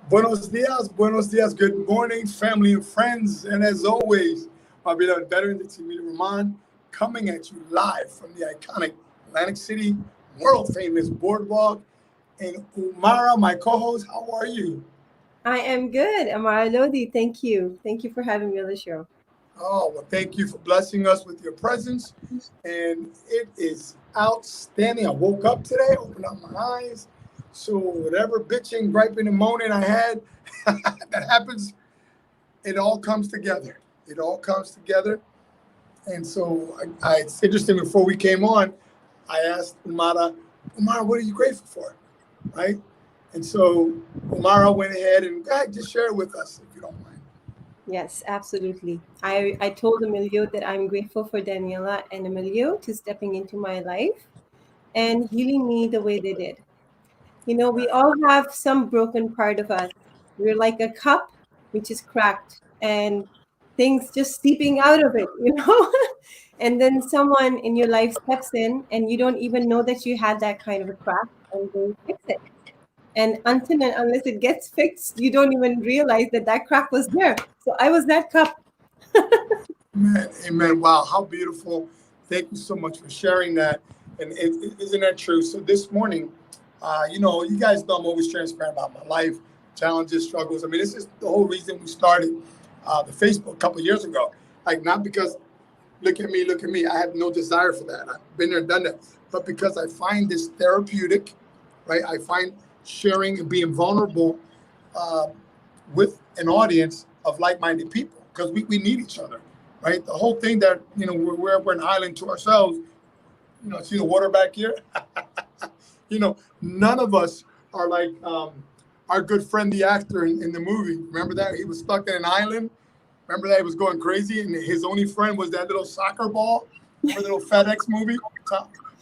Buenos dias, good morning, family and friends. And as always, my beloved veteran, the team leader Ramon, coming at you live from the iconic Atlantic City, world famous boardwalk. And Umara, my co host, how are you? I am good, Amara Lodi. Thank you. Thank you for having me on the show. Oh, well, thank you for blessing us with your presence. And it is outstanding. I woke up today, opened up my eyes. So, whatever bitching, griping, and moaning I had, that happens, it all comes together. It all comes together. And so it's interesting. Before we came on, I asked Umara, what are you grateful for? Right? And so Umara went ahead and go ahead, just share it with us if you don't mind. Yes, absolutely. I told Emilio that I'm grateful for Daniela and Emilio to stepping into my life and healing me the way they did. You know, we all have some broken part of us. We're like a cup which is cracked and things just seeping out of it, you know? And then someone in your life steps in and you don't even know that you had that kind of a crack and they fix it. And until and unless it gets fixed, you don't even realize that that crack was there. So I was that cup. Amen. Amen. Wow, how beautiful. Thank you so much for sharing that. And isn't that true? So this morning, you guys know I'm always transparent about my life, challenges, struggles. I mean, this is the whole reason we started the Facebook a couple of years ago. Like, not because, look at me, I have no desire for that. I've been there and done that. But because I find this therapeutic, right? I find sharing and being vulnerable uh, with an audience of like-minded people because we need each other, right? The whole thing that, we're an island to ourselves, see the water back here? None of us are like our good friend, the actor in the movie. Remember that? He was stuck in an island. Remember that? He was going crazy, and his only friend was that little soccer ball. Remember the little FedEx movie?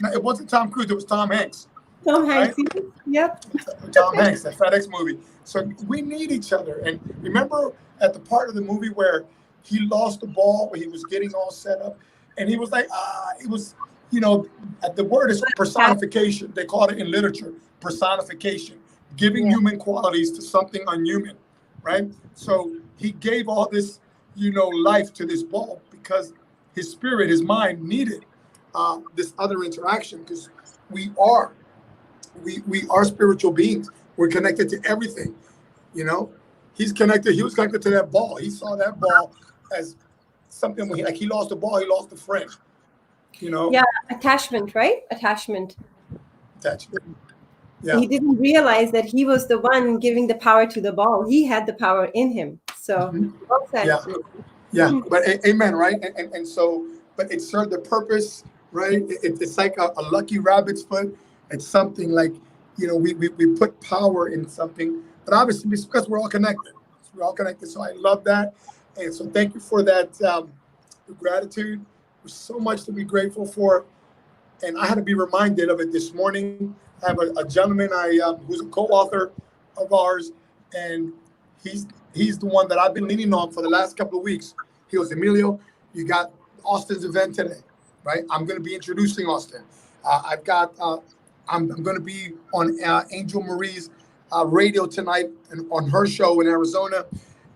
No, it wasn't Tom Cruise. It was Tom Hanks. Tom Right? Hanks. Yep. Tom Hanks, the FedEx movie. So we need each other. And remember at the part of the movie where he lost the ball, where he was getting all set up, and he was like, it was, the word is personification. They call it in literature, personification, giving human qualities to something unhuman, right? So he gave all this, life to this ball because his spirit, his mind needed this other interaction because we are spiritual beings. We're connected to everything, He was connected to that ball. He saw that ball as something when he lost the ball, he lost a friend, Yeah, attachment, right? Attachment. Attachment. Yeah. He didn't realize that he was the one giving the power to the ball. He had the power in him. So, well said. Yeah. But amen, right? And so, but it served the purpose, right? It's like a lucky rabbit's foot. It's something like, we put power in something, but obviously it's because we're all connected. We're all connected. So I love that. And so thank you for that gratitude. There's so much to be grateful for. And I had to be reminded of it this morning. I have a gentleman who's a co-author of ours, and he's the one that I've been leaning on for the last couple of weeks. He goes, Emilio, you got Austin's event today, right? I'm going to be introducing Austin. I'm going to be on Angel Marie's radio tonight and on her show in Arizona.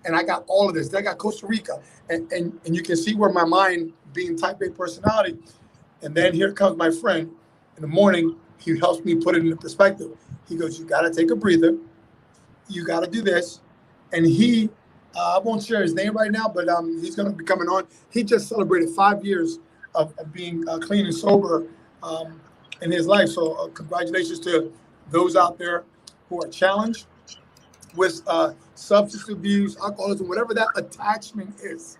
And I got all of this. Then I got Costa Rica. And you can see where my mind, being type A personality. And then here comes my friend in the morning. He helps me put it into perspective. He goes, you got to take a breather. You got to do this. And I won't share his name right now, but he's going to be coming on. He just celebrated 5 years of being clean and sober in his life. So congratulations to those out there who are challenged with substance abuse, alcoholism, whatever that attachment is,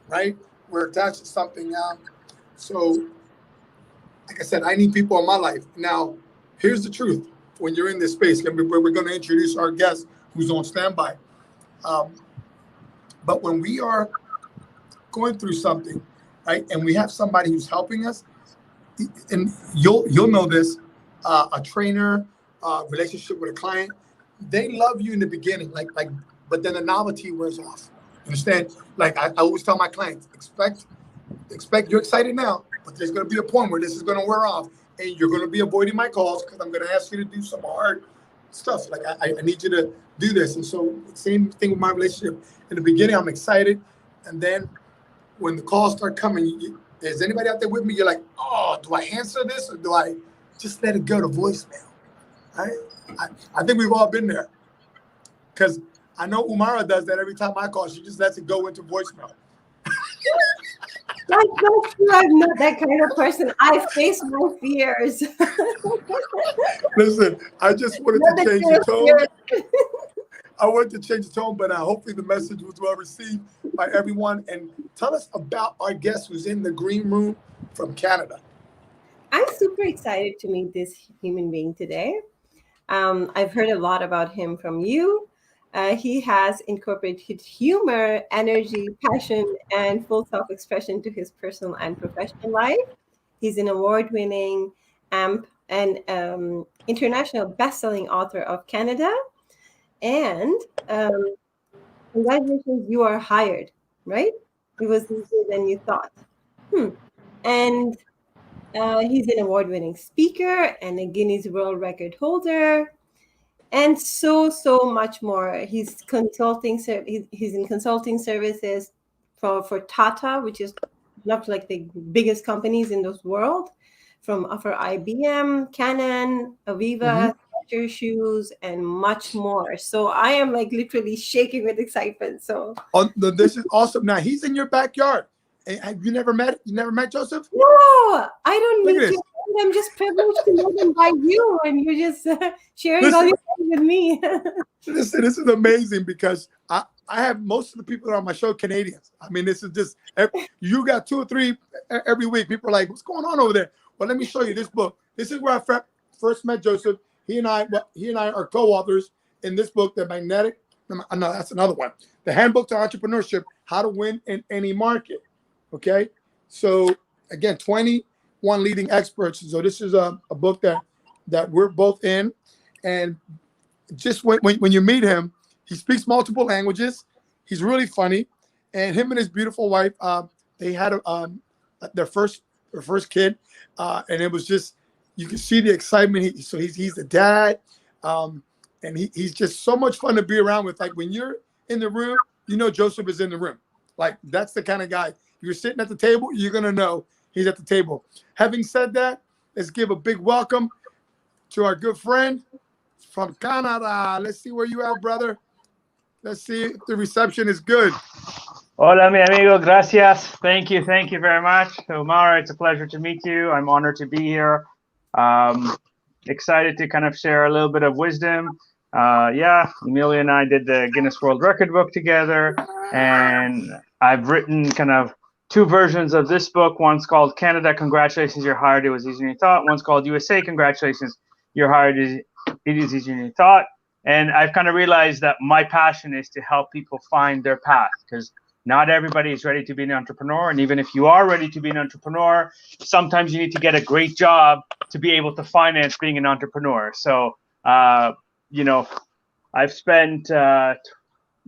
right? We're attached to something now. So, like I said, I need people in my life. Now, here's the truth. When you're in this space, we're going to introduce our guest who's on standby. But when we are going through something, right, and we have somebody who's helping us, and you'll know this, a trainer, relationship with a client, they love you in the beginning, but then the novelty wears off. Understand? Like I always tell my clients, expect you're excited now, but there's going to be a point where this is going to wear off, and you're going to be avoiding my calls because I'm going to ask you to do some hard stuff. Like I need you to do this. And so same thing with my relationship. In the beginning, I'm excited, and then when the calls start coming, is anybody out there with me? You're like, oh, do I answer this or do I just let it go to voicemail? Right? I think we've all been there, because I know Umara does that every time I call. She just lets it go into voicemail. That's not true. I'm not that kind of person. I face my fears. Listen, I just wanted Not to the change kind the of tone. fears. I wanted to change the tone, but hopefully the message was well received by everyone. And tell us about our guest who's in the green room from Canada. I'm super excited to meet this human being today. I've heard a lot about him from you. He has incorporated humor, energy, passion, and full self-expression to his personal and professional life. He's an award-winning AMP and international best-selling author of Canada. And congratulations, you are hired, right? It was easier than you thought. And he's an award-winning speaker and a Guinness World Record holder, and so much more. He's consulting. He's in consulting services for Tata, which is one of like the biggest companies in this world, for IBM, Canon, Aviva, Skechers shoes, and much more. So I am like literally shaking with excitement. So This is awesome. Now he's in your backyard. Have you never met? You never met Joseph? no, I don't Look need at to. this. I'm just privileged to know them by you, and you're just sharing all Listen. your things with me. Listen, this is amazing because I have most of the people that are on my show Canadians. I mean, this is just, you got 2 or 3 every week. People are like, what's going on over there? Well, let me show you this book. This is where I first met Joseph. He and I are co-authors in this book, The Magnetic. No, that's another one. The Handbook to Entrepreneurship: How to Win in Any Market. Okay, so again, 21 leading experts. So this is a book that we're both in, and just when you meet him, he speaks multiple languages. He's really funny, and him and his beautiful wife, they had their first kid, and it was just, you can see the excitement. He's the dad, and he's just so much fun to be around with. Like when you're in the room, you know Joseph is in the room. Like that's the kind of guy. You're sitting at the table, you're gonna know he's at the table. Having said that, let's give a big welcome to our good friend from Canada. Let's see where you at, brother. Let's see if the reception is good. Hola, mi amigo. Gracias. Thank you very much. Umara, it's a pleasure to meet you. I'm honored to be here. Excited to kind of share a little bit of wisdom. Yeah, Amelia and I did the Guinness World Record book together, and I've written kind of 2 versions of this book. One's called Canada, Congratulations, You're Hired, It Was Easier Than You Thought. One's called USA, Congratulations, You're Hired, It Is Easier Than You Thought. And I've kind of realized that my passion is to help people find their path, because not everybody is ready to be an entrepreneur. And even if you are ready to be an entrepreneur, sometimes you need to get a great job to be able to finance being an entrepreneur. So, you know, I've spent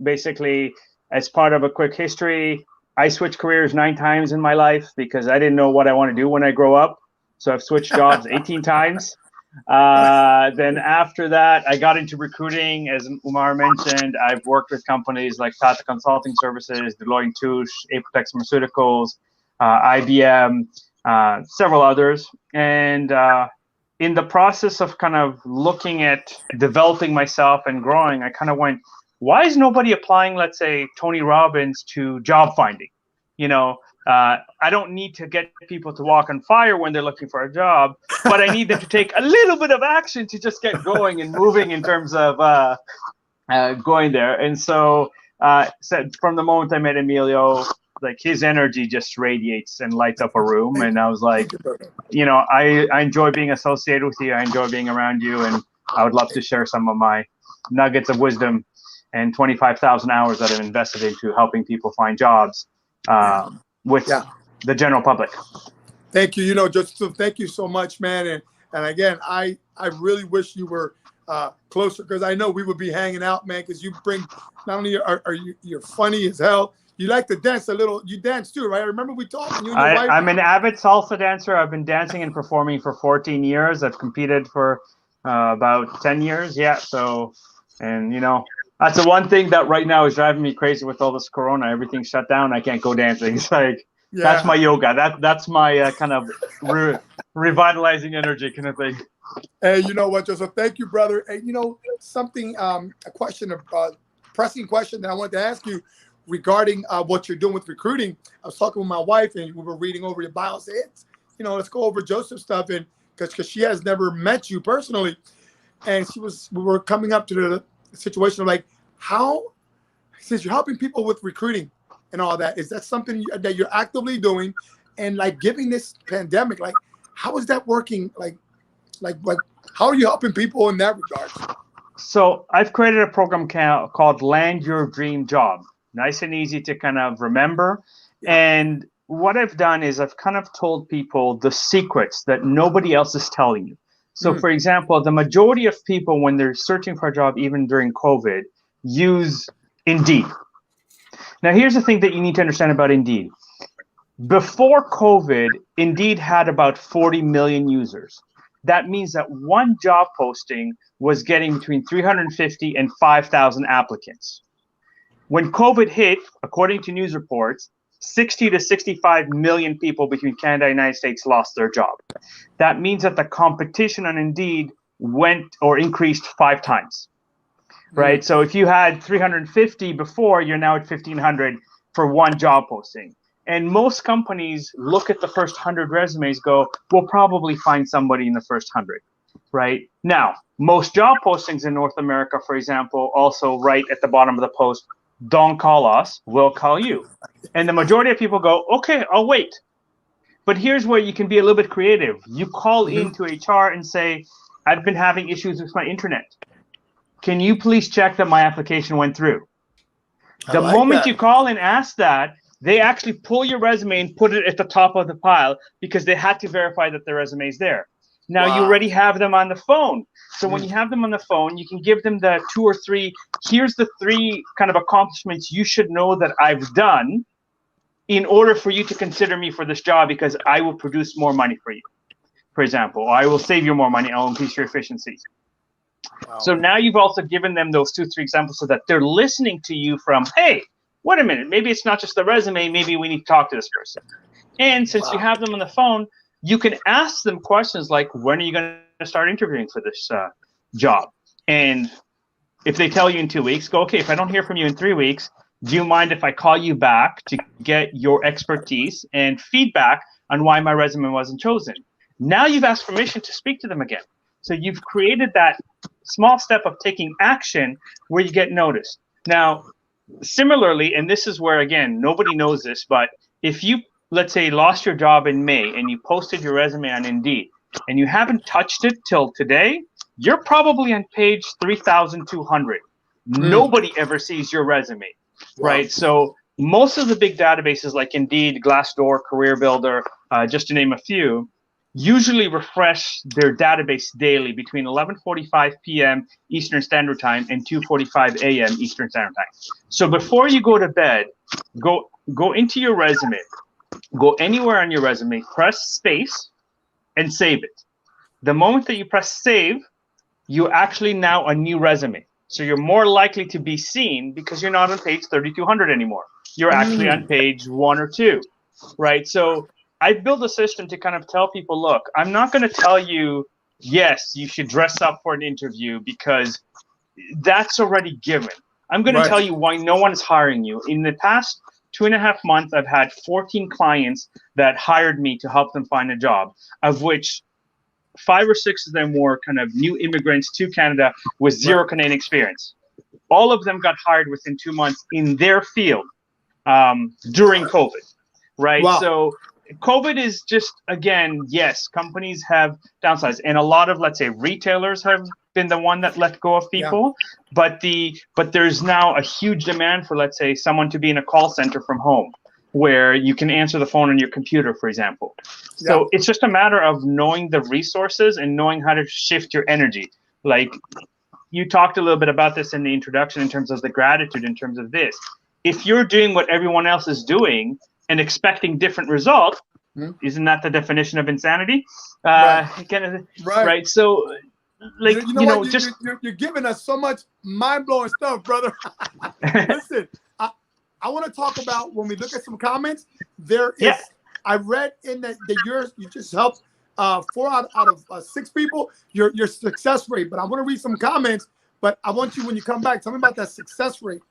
basically, as part of a quick history, I switched careers 9 times in my life because I didn't know what I want to do when I grow up. So I've switched jobs 18 times. Then after that, I got into recruiting. As Umar mentioned, I've worked with companies like Tata Consulting Services, Deloitte, Touche, Apotex Pharmaceuticals, IBM, several others. And in the process of kind of looking at developing myself and growing, I kind of went, why is nobody applying, let's say, Tony Robbins to job finding? You know, I don't need to get people to walk on fire when they're looking for a job, but I need them to take a little bit of action to just get going and moving in terms of going there. And so from the moment I met Emilio, like his energy just radiates and lights up a room. And I was like, you know, I enjoy being associated with you. I enjoy being around you. And I would love to share some of my nuggets of wisdom and 25,000 hours that I've invested into helping people find jobs with the general public. Thank you. You know, Joseph, thank you so much, man. And again, I really wish you were closer, because I know we would be hanging out, man, because you bring, not only you're funny as hell, you like to dance a little. You dance too, right? I remember we talked. You and your wife. I'm an avid salsa dancer. I've been dancing and performing for 14 years. I've competed for about 10 years. Yeah. So, and that's the one thing that right now is driving me crazy with all this Corona. Everything's shut down. I can't go dancing. It's like, that's my yoga. That's my kind of revitalizing energy kind of thing. Hey, you know what, Joseph? Thank you, brother. Hey, something, a question, a pressing question that I wanted to ask you regarding what you're doing with recruiting. I was talking with my wife, and we were reading over your bio. I said, let's go over Joseph's stuff, and because she has never met you personally, and we were coming up to the situation of like, how, since you're helping people with recruiting and all that, is that something that you're actively doing? And like, given this pandemic, like, how is that working? Like how are you helping people in that regard? So I've created a program called Land Your Dream Job. Nice and easy to kind of remember. Yeah. And what I've done is I've kind of told people the secrets that nobody else is telling you. So for example, the majority of people, when they're searching for a job, even during COVID, use Indeed. Now, here's the thing that you need to understand about Indeed. Before COVID, Indeed had about 40 million users. That means that one job posting was getting between 350 and 5,000 applicants. When COVID hit, according to news reports, 60 to 65 million people between Canada and the United States lost their job. That means that the competition on Indeed went or increased 5 times, right? So if you had 350 before, you're now at 1,500 for one job posting. And most companies look at the first 100 resumes, go, we'll probably find somebody in the first 100, right? Now, most job postings in North America, for example, also write at the bottom of the post, don't call us, we'll call you. And the majority of people go, okay, I'll wait. But here's where you can be a little bit creative. You call into HR and say, I've been having issues with my internet. Can you please check that my application went through? The moment you call and ask that, they actually pull your resume and put it at the top of the pile because they had to verify that the resume is there. Now you already have them on the phone. So when you have them on the phone, you can give them the 2 or 3, here's the 3 kind of accomplishments you should know that I've done in order for you to consider me for this job, because I will produce more money for you, for example, or I will save you more money, I'll increase your efficiency. So now you've also given them those 2, 3 examples so that they're listening to you from, hey, wait a minute, maybe it's not just the resume, maybe we need to talk to this person. And since you have them on the phone, you can ask them questions like, when are you going to start interviewing for this job? And if they tell you in 2 weeks, go, okay, if I don't hear from you in 3 weeks, do you mind if I call you back to get your expertise and feedback on why my resume wasn't chosen? Now you've asked permission to speak to them again. So you've created that small step of taking action where you get noticed. Now, similarly, and this is where, again, nobody knows this, but if you, let's say, lost your job in May and you posted your resume on Indeed and you haven't touched it till today, you're probably on page 3,200. Nobody ever sees your resume, right? So most of the big databases like Indeed, Glassdoor, Career Builder, just to name a few, usually refresh their database daily between 11:45 p.m. Eastern Standard Time and 2:45 a.m. Eastern Standard Time. So before you go to bed, go into your resume, go anywhere on your resume, press space, and save it. The moment that you press save, you actually now a new resume. So you're more likely to be seen because you're not on page 3,200 anymore. You're actually on page 1 or 2, right? So I built a system to kind of tell people, look, I'm not going to tell you, yes, you should dress up for an interview because that's already given. I'm going to tell you why no one is hiring you. In the past 2.5 months, I've had 14 clients that hired me to help them find a job, of which 5 or 6 of them were kind of new immigrants to Canada with zero Canadian experience. All of them got hired within 2 months in their field during COVID, right? So COVID is just, again, yes, companies have downsized, and a lot of, let's say, retailers have been the one that let go of people, but there's now a huge demand for, let's say, someone to be in a call center from home where you can answer the phone on your computer, for example. So it's just a matter of knowing the resources and knowing how to shift your energy. Like you talked a little bit about this in the introduction in terms of the gratitude, in terms of this. If you're doing what everyone else is doing and expecting different results, isn't that the definition of insanity? Right. So like, you know what? You're giving us so much mind-blowing stuff, brother. Listen, I want to talk about, when we look at some comments, there is, I read in that you just helped 4 out of 6 people, your success rate. But I want to read some comments, but I want you, when you come back, tell me about that success rate.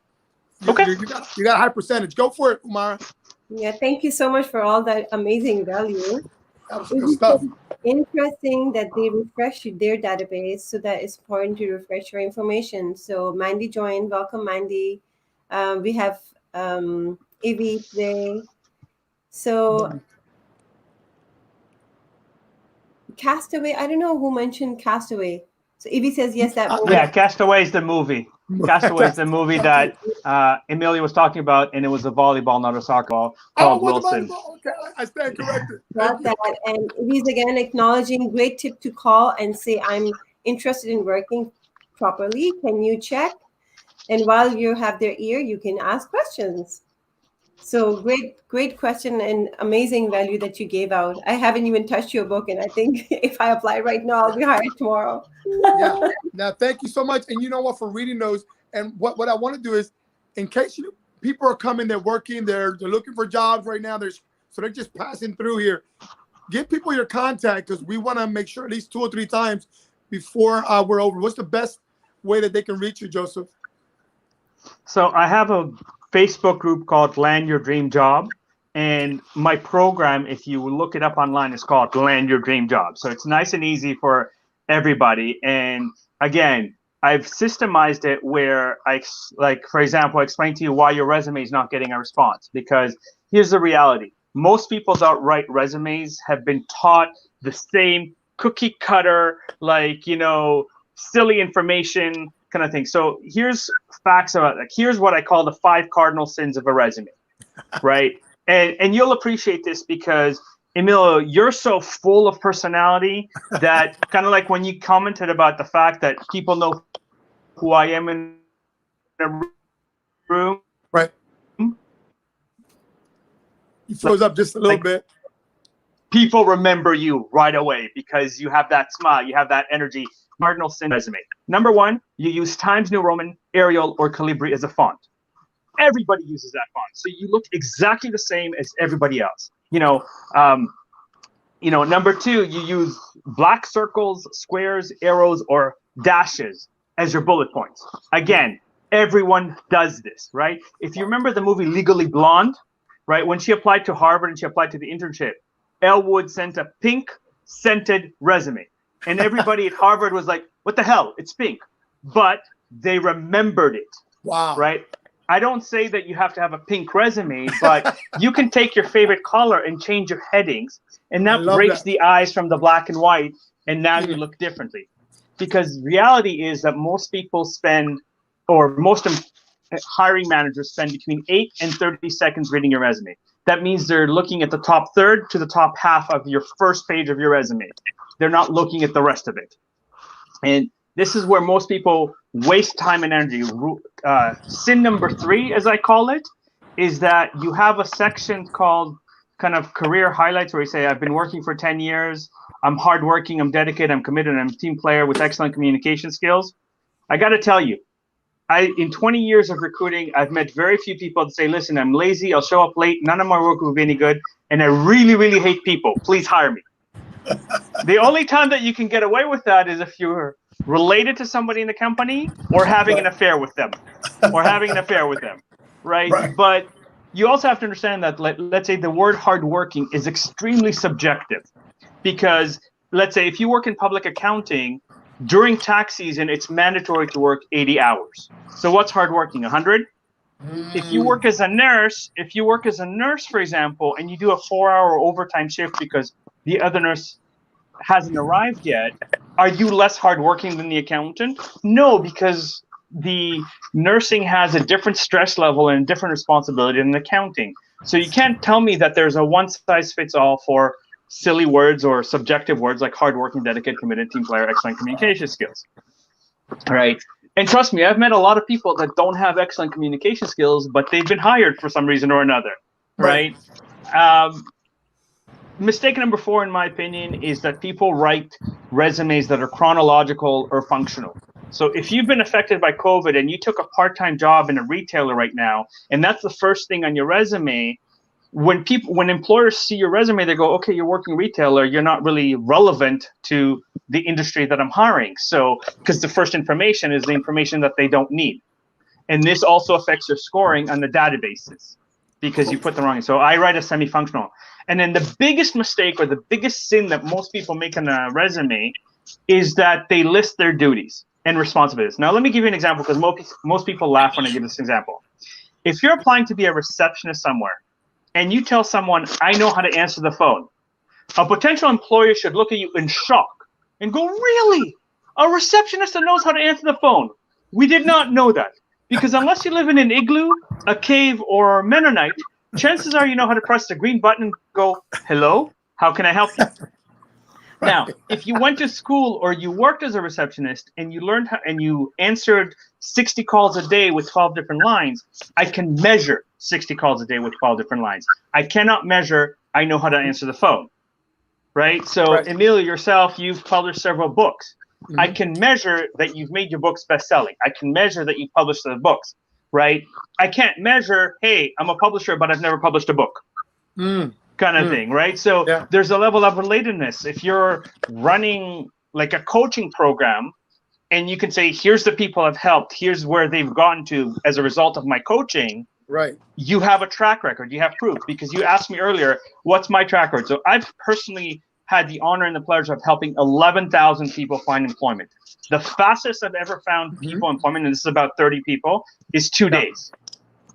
You got a high percentage. Go for it, Umara. Yeah, thank you so much for all that amazing value. That was good stuff. Interesting that they refresh their database, so that it's important to refresh your information. So Mandy joined. Welcome, Mandy. We have Avi today. So Castaway, I don't know who mentioned Castaway. So Avi says yes, that movie. Yeah, Castaway is the movie. Castaway is the movie that Amelia was talking about, and it was a volleyball, not a soccer ball, called Wilson. Okay, I stand corrected. Got that. And he's again acknowledging, great tip to call and say, I'm interested in working properly. Can you check? And while you have their ear, you can ask questions. So great question and amazing value that you gave out. I haven't even touched your book, and I think if I apply right now, I'll be hired tomorrow. Yeah. Now, thank you so much. And you know what, for reading those, and what I want to do is, in case people are coming, they're working, they're looking for jobs right now, so they're just passing through here. Give people your contact, because we want to make sure at least 2 or 3 times before we're over. What's the best way that they can reach you, Joseph? So I have a Facebook group called Land Your Dream Job, and my program, if you look it up online, is called Land Your Dream Job. So it's nice and easy for everybody. And again, I've systemized it where for example, I explain to you why your resume is not getting a response, because here's the reality. Most people that write resumes have been taught the same cookie cutter, silly information kind of thing. So here's facts about, here's what I call the 5 cardinal sins of a resume, right? And you'll appreciate this, because Emilio, you're so full of personality that kind of like when you commented about the fact that people know who I am in a room. Right. He froze up just a little bit. People remember you right away because you have that smile, you have that energy. Cardinal sin resume. Number 1, you use Times New Roman, Arial, or Calibri as a font. Everybody uses that font, so you look exactly the same as everybody else. Number 2, you use black circles, squares, arrows, or dashes as your bullet points. Again, everyone does this, right? If you remember the movie Legally Blonde, right? When she applied to Harvard and she applied to the internship, Elwood sent a pink scented resume. And everybody at Harvard was like, what the hell? It's pink. But they remembered it. Wow. Right? I don't say that you have to have a pink resume, but you can take your favorite color and change your headings. And that breaks the eyes from the black and white. And now you look differently. Because reality is that most people spend, or most hiring managers spend between 8 and 30 seconds reading your resume. That means they're looking at the top third to the top half of your first page of your resume. They're not looking at the rest of it. And this is where most people waste time and energy. Sin number 3, as I call it, is that you have a section called kind of career highlights, where you say, I've been working for 10 years. I'm hardworking, I'm dedicated, I'm committed, I'm a team player with excellent communication skills. I got to tell you, in 20 years of recruiting, I've met very few people that say, listen, I'm lazy, I'll show up late, none of my work will be any good, and I really, really hate people. Please hire me. The only time that you can get away with that is if you're related to somebody in the company or having an affair with them. Right? But you also have to understand that, let's say the word hardworking is extremely subjective, because let's say if you work in public accounting, during tax season, it's mandatory to work 80 hours. So what's hardworking, 100? If you work as a nurse, for example, and you do a 4-hour overtime shift because the other nurse hasn't arrived yet, are you less hardworking than the accountant? No, because the nursing has a different stress level and a different responsibility than accounting. So you can't tell me that there's a one-size-fits-all for silly words or subjective words like hardworking, dedicated, committed, team player, excellent communication skills. Right? And trust me, I've met a lot of people that don't have excellent communication skills, but they've been hired for some reason or another. Right? mistake number 4, in my opinion, is that people write resumes that are chronological or functional. So if you've been affected by COVID and you took a part-time job in a retailer right now, and that's the first thing on your resume, when employers see your resume, they go, okay, you're working retailer, you're not really relevant to the industry that I'm hiring. So, because the first information is the information that they don't need. And this also affects your scoring on the databases because you put the wrong. So I write a semi-functional. And then the biggest mistake or the biggest sin that most people make on a resume is that they list their duties and responsibilities. Now, let me give you an example because most people laugh when I give this example. If you're applying to be a receptionist somewhere and you tell someone, I know how to answer the phone, a potential employer should look at you in shock and go, really? A receptionist that knows how to answer the phone? We did not know that. Because unless you live in an igloo, a cave, or Mennonite, chances are you know how to press the green button and go, hello, how can I help you? Now, if you went to school or you worked as a receptionist and you learned how, and you answered 60 calls a day with 12 different lines, I can measure 60 calls a day with 12 different lines. I cannot measure, I know how to answer the phone, right? So, Emilio, yourself, you've published several books. Mm-hmm. I can measure that you've made your books best-selling. I can measure that you've published the books, right? I can't measure, hey, I'm a publisher, but I've never published a book. Kind of thing, right? So there's a level of relatedness. If you're running like a coaching program and you can say, here's the people I've helped, here's where they've gotten to as a result of my coaching, right? You have a track record, you have proof, because you asked me earlier, what's my track record? So I've personally had the honor and the pleasure of helping 11,000 people find employment. The fastest I've ever found people employment, and this is about 30 people, is 2 days.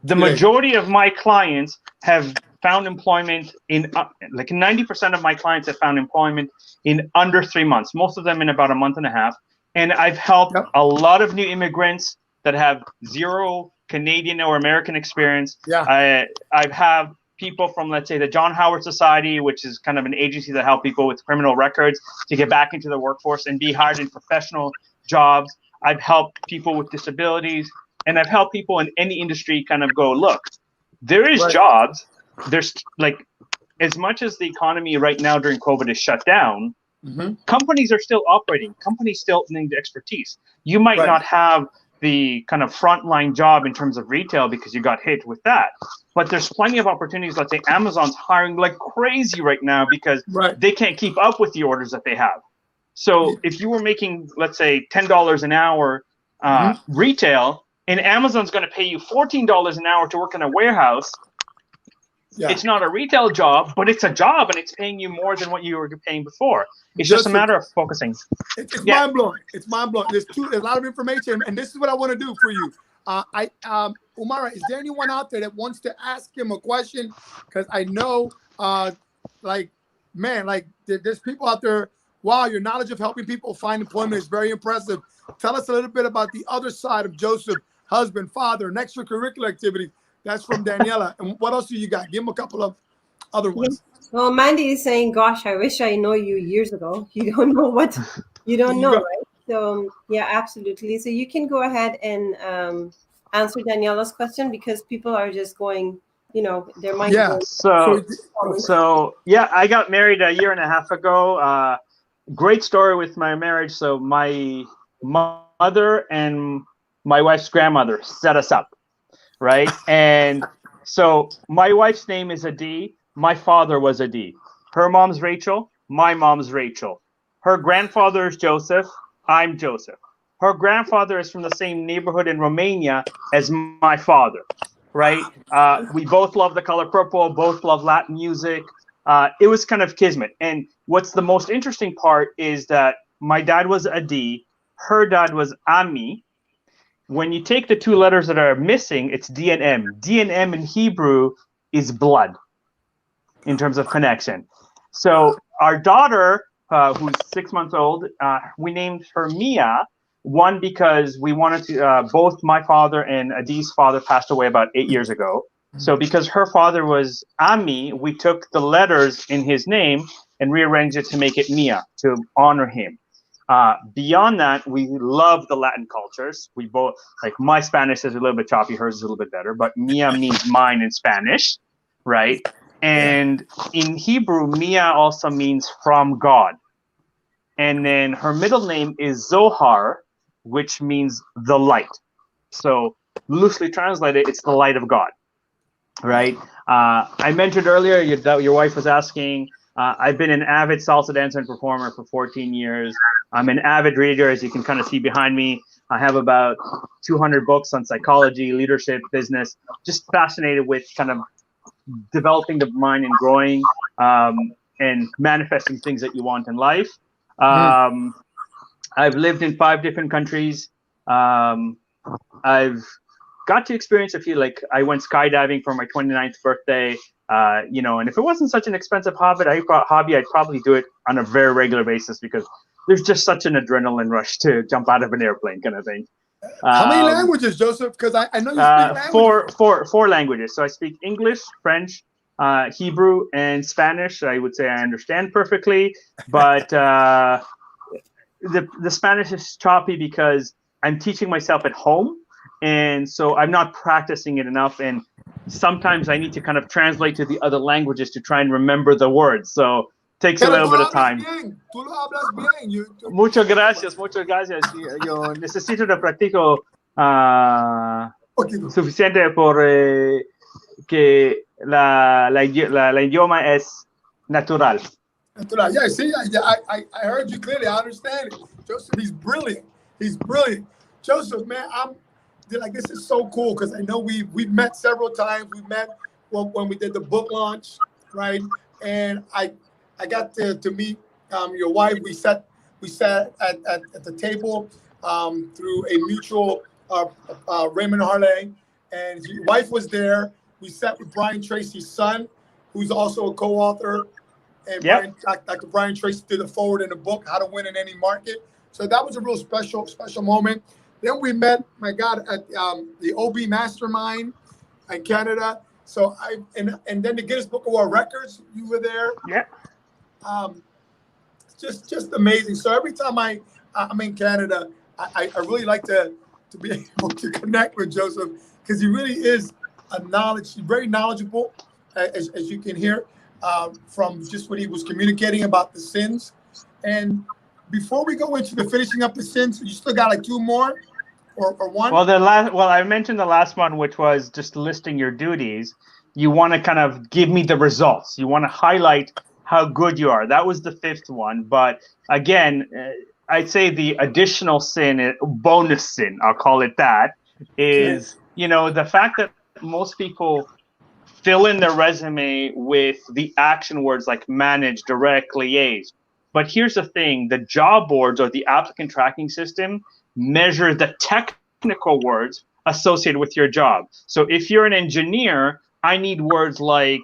The majority of my clients have found employment in, like 90% of my clients have found employment in under 3 months, most of them in about a month and a half. And I've helped a lot of new immigrants that have zero Canadian or American experience. I've had people from, let's say, the John Howard Society, which is kind of an agency that helps people with criminal records to get back into the workforce and be hired in professional jobs. I've helped people with disabilities, and I've helped people in any industry kind of go, look, there is jobs. There's like, as much as the economy right now during COVID is shut down, companies are still operating. Companies still need expertise. You might not have the kind of frontline job in terms of retail because you got hit with that. But there's plenty of opportunities. Let's say Amazon's hiring like crazy right now because they can't keep up with the orders that they have. So if you were making, let's say, $10 an hour retail, and Amazon's going to pay you $14 an hour to work in a warehouse, it's not a retail job, but it's a job, and it's paying you more than what you were paying before. It's just a matter of focusing. It's mind-blowing. It's mind-blowing. There's a lot of information, and this is what I want to do for you. Umara, is there anyone out there that wants to ask him a question? Because I know, there's people out there. Wow, your knowledge of helping people find employment is very impressive. Tell us a little bit about the other side of Joseph, husband, father, and extracurricular activities. That's from Daniela. And what else do you got? Give him a couple of other ones. Well, Mandy is saying, gosh, I wish I know you years ago. You don't know what you don't know, right? So, yeah, absolutely. So you can go ahead and answer Daniela's question because people are just going, their mind. Yeah. So, I got married a year and a half ago. Great story with my marriage. So my mother and my wife's grandmother set us up. Right. And so my wife's name is Adi. My father was Adi. Her mom's Rachel. My mom's Rachel. Her grandfather is Joseph. I'm Joseph. Her grandfather is from the same neighborhood in Romania as my father. Right. We both love the color purple, both love Latin music. It was kind of kismet. And what's the most interesting part is that my dad was Adi. Her dad was Ami. When you take the two letters that are missing, it's D and M. D and M in Hebrew is blood in terms of connection. So our daughter, who's 6 months old, we named her Mia. One, because we wanted to, both my father and Adi's father passed away about 8 years ago. So because her father was Ami, we took the letters in his name and rearranged it to make it Mia, to honor him. Beyond that, we love the Latin cultures. We both, like, my Spanish is a little bit choppy, hers is a little bit better, but Mia means mine in Spanish, right? And in Hebrew, Mia also means from God. And then her middle name is Zohar, which means the light. So loosely translated, it's the light of God, right? I mentioned earlier your wife was asking, I've been an avid salsa dancer and performer for 14 years. I'm an avid reader, as you can kind of see behind me. I have about 200 books on psychology, leadership, business, just fascinated with kind of developing the mind and growing and manifesting things that you want in life. I've lived in 5 different countries. I've got to experience a few, like I went skydiving for my 29th birthday, and if it wasn't such an expensive hobby, I'd probably do it on a very regular basis because there's just such an adrenaline rush to jump out of an airplane kind of thing. How many languages, Joseph? Because I know you speak languages. Four languages. So I speak English, French, Hebrew, and Spanish. I would say I understand perfectly, but the Spanish is choppy because I'm teaching myself at home, and so I'm not practicing it enough. And sometimes I need to kind of translate to the other languages to try and remember the words. So takes a little bit of time. Tú lo hablas bien. Muchas gracias. Yo necesito de practico suficiente por que la idioma es natural. Yeah, see, I heard you clearly. I understand it. Joseph, he's brilliant. Joseph, man, this is so cool because I know we've met several times. We met when we did the book launch, right? And I got to meet your wife. We sat at the table through a mutual Raymond Harley, and your wife was there. We sat with Brian Tracy's son, who's also a co-author, and Dr. Brian Tracy did the forward in the book, How to Win in Any Market. So that was a real special moment. Then we met, my God, at the OB Mastermind in Canada. So and then the Guinness Book of World Records, you were there. Yeah. Just amazing. So every time I'm in Canada, I really like to be able to connect with Joseph because he really is he's very knowledgeable, as you can hear from just what he was communicating about the sins. And before we go into the finishing up the sins, you still got like 2 more or one? Well, I mentioned the last one, which was just listing your duties. You want to kind of give me the results. You want to highlight how good you are. That was the 5th one. But again, I'd say the additional sin, bonus sin, I'll call it that, is, the fact that most people fill in their resume with the action words like manage, direct, liaise. But here's the thing, the job boards or the applicant tracking system measure the technical words associated with your job. So if you're an engineer, I need words like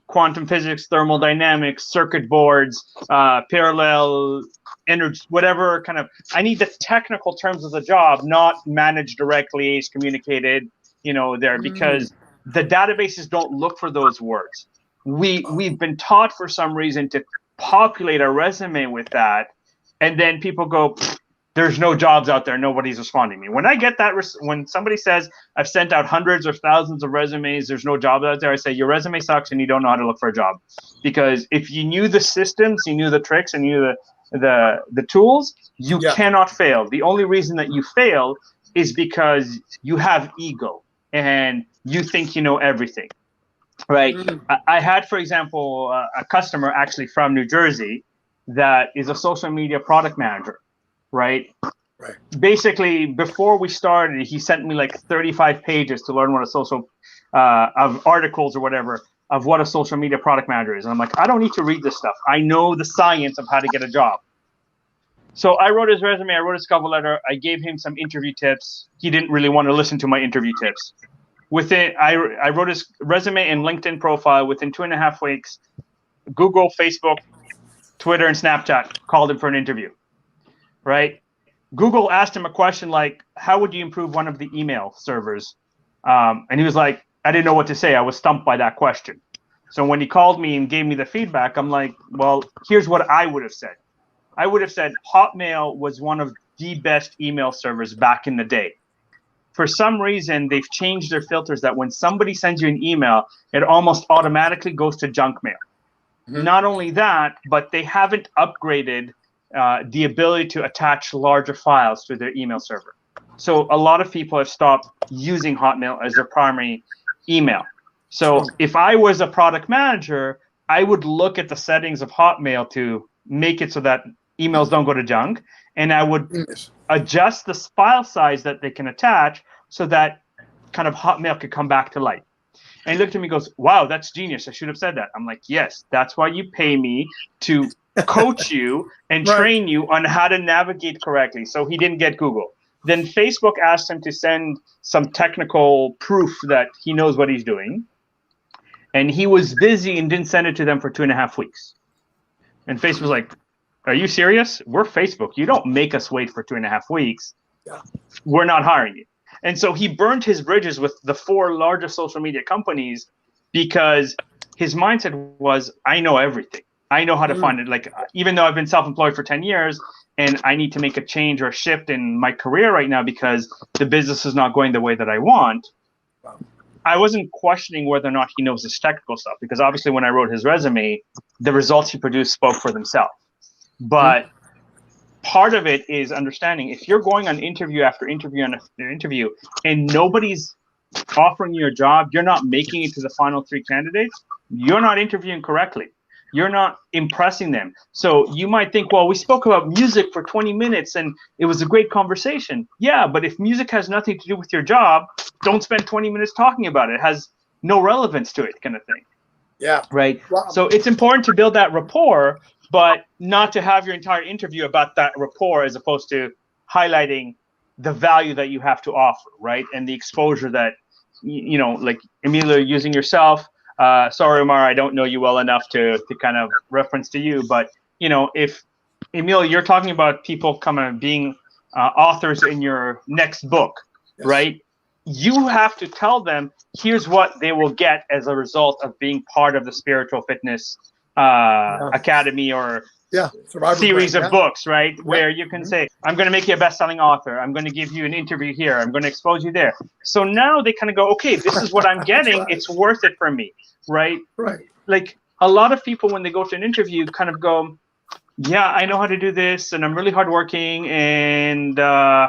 quantum physics, thermodynamics, circuit boards, parallel energy, whatever kind of, I need the technical terms of the job, not managed, directly, communicated, there, because the databases don't look for those words. We've been taught for some reason to populate a resume with that, and then people go, there's no jobs out there, nobody's responding to me. When I get that, when somebody says I've sent out hundreds or thousands of resumes, there's no jobs out there, I say your resume sucks and you don't know how to look for a job. Because if you knew the systems, you knew the tricks, and you knew the tools, you cannot fail. The only reason that you fail is because you have ego and you think you know everything, right? I had, for example, a customer actually from New Jersey that is a social media product manager. Right. Basically, before we started, he sent me like 35 pages to learn what a social of articles or whatever of what a social media product manager is. And I'm like, I don't need to read this stuff. I know the science of how to get a job. So I wrote his resume. I wrote his cover letter. I gave him some interview tips. He didn't really want to listen to my interview tips. I wrote his resume and LinkedIn profile. Within 2.5 weeks, Google, Facebook, Twitter, and Snapchat called him for an interview. Right? Google asked him a question like, how would you improve one of the email servers? And he was like, I didn't know what to say. I was stumped by that question. So when he called me and gave me the feedback, I'm like, well, here's what I would have said. I would have said Hotmail was one of the best email servers back in the day. for some reason, they've changed their filters that when somebody sends you an email, it almost automatically goes to junk mail. Not only that, but they haven't upgraded the ability to attach larger files to their email server. So a lot of people have stopped using Hotmail as their primary email. So if I was a product manager, I would look at the settings of Hotmail to make it so that emails don't go to junk, and I would adjust the file size that they can attach so that kind of Hotmail could come back to life. And he looked at me and goes, wow, that's genius. I should have said that. I'm like, yes, that's why you pay me to coach you and train you on how to navigate correctly. So he didn't get Google. Then Facebook asked him to send some technical proof that he knows what he's doing. And he was busy and didn't send it to them for 2.5 weeks. And Facebook was like, are you serious? We're Facebook. You don't make us wait for 2.5 weeks. We're not hiring you. And so he burned his bridges with the 4 largest social media companies because his mindset was, I know everything. I know how to find it. Like, even though I've been self-employed for 10 years and I need to make a change or a shift in my career right now because the business is not going the way that I want, I wasn't questioning whether or not he knows his technical stuff, because obviously when I wrote his resume, the results he produced spoke for themselves. But part of it is understanding if you're going on interview after interview after interview and nobody's offering you a job, you're not making it to the final 3 candidates, you're not interviewing correctly. You're not impressing them. So you might think, well, we spoke about music for 20 minutes and it was a great conversation. Yeah, but if music has nothing to do with your job, don't spend 20 minutes talking about it. It has no relevance to it, kind of thing. Yeah. Right. Wow. So it's important to build that rapport, but not to have your entire interview about that rapport as opposed to highlighting the value that you have to offer, right? And the exposure that, you know, like Emilio, using yourself. Sorry, Omar, I don't know you well enough to kind of reference to you, but, you know, if Emilio, you're talking about people coming being authors in your next book, right? You have to tell them, here's what they will get as a result of being part of the Spiritual Fitness Academy or series of books, right? Where you can say, I'm going to make you a best-selling author. I'm going to give you an interview here. I'm going to expose you there. So now they kind of go, okay, this is what I'm getting. It's worth it for me, right? Like a lot of people, when they go to an interview, kind of go, yeah, I know how to do this, and I'm really hardworking, and I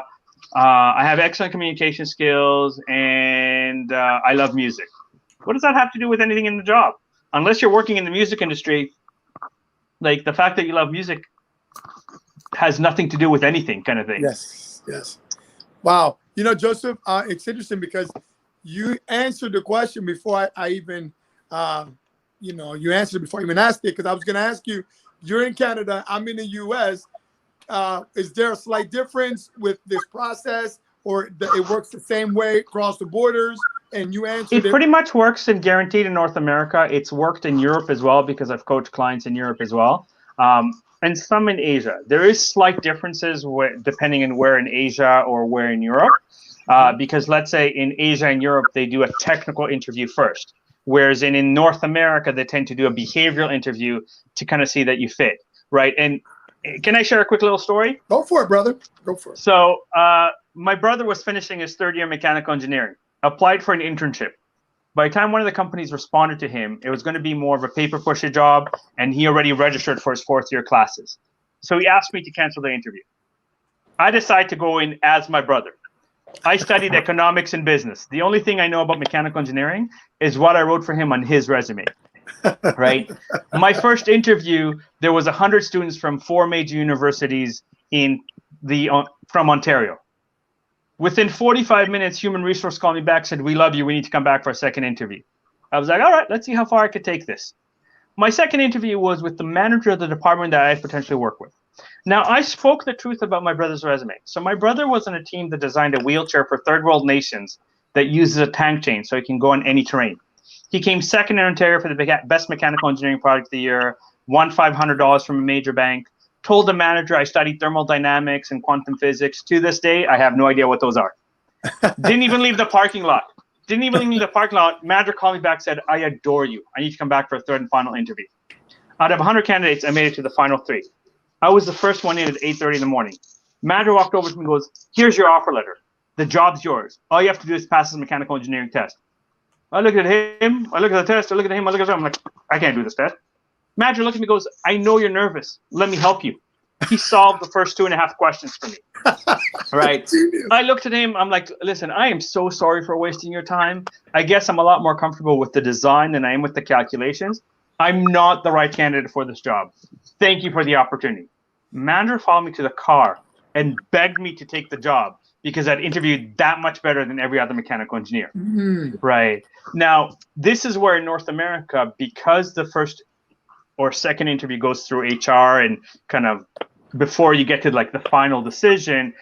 have excellent communication skills, and I love music. What does that have to do with anything in the job? Unless you're working in the music industry, like the fact that you love music has nothing to do with anything, kind of thing. Yes. Wow. You know, Joseph, it's interesting because you answered the question before I even, you know, you answered it before I even asked it, because I was going to ask you, you're in Canada, I'm in the US. Is there a slight difference with this process, or it works the same way across the borders? And you answered it. Pretty much works and guaranteed in North America. It's worked in Europe as well, because I've coached clients in Europe as well. And some in Asia. There is slight differences depending on where in Asia or where in Europe. Because let's say in Asia and Europe, they do a technical interview first. Whereas in North America, they tend to do a behavioral interview to kind of see that you fit, right? And can I share a quick little story? Go for it, brother. Go for it. So my brother was finishing his 3rd year mechanical engineering, applied for an internship. By the time one of the companies responded to him, it was going to be more of a paper pusher job, and he already registered for his 4th year classes. So he asked me to cancel the interview. I decided to go in as my brother. I studied economics and business. The only thing I know about mechanical engineering is what I wrote for him on his resume, right? My first interview, there was 100 students from 4 major universities from Ontario. Within 45 minutes, human resource called me back, said, we love you. We need to come back for a second interview. I was like, all right, let's see how far I could take this. My second interview was with the manager of the department that I potentially work with. Now, I spoke the truth about my brother's resume. So my brother was on a team that designed a wheelchair for 3rd world nations that uses a tank chain so it can go on any terrain. He came 2nd in Ontario for the best mechanical engineering product of the year, won $500 from a major bank, told the manager I studied thermodynamics and quantum physics. To this day, I have no idea what those are. Didn't even leave the parking lot. Manager called me back, said, I adore you. I need to come back for a 3rd and final interview. Out of 100 candidates, I made it to the final 3. I was the first one in at 8:30 in the morning. Manager walked over to me and goes, here's your offer letter. The job's yours. All you have to do is pass this mechanical engineering test. I look at him. I look at the test. I look at him. I look at him. I'm like, I can't do this test. Manager looks at me and goes, I know you're nervous. Let me help you. He solved the first 2.5 questions for me. Right. I looked at him. I'm like, listen, I am so sorry for wasting your time. I guess I'm a lot more comfortable with the design than I am with the calculations. I'm not the right candidate for this job. Thank you for the opportunity. Manager followed me to the car and begged me to take the job because I'd interviewed that much better than every other mechanical engineer. Right. Now, this is where in North America, because the first or second interview goes through HR and kind of before you get to like the final decision,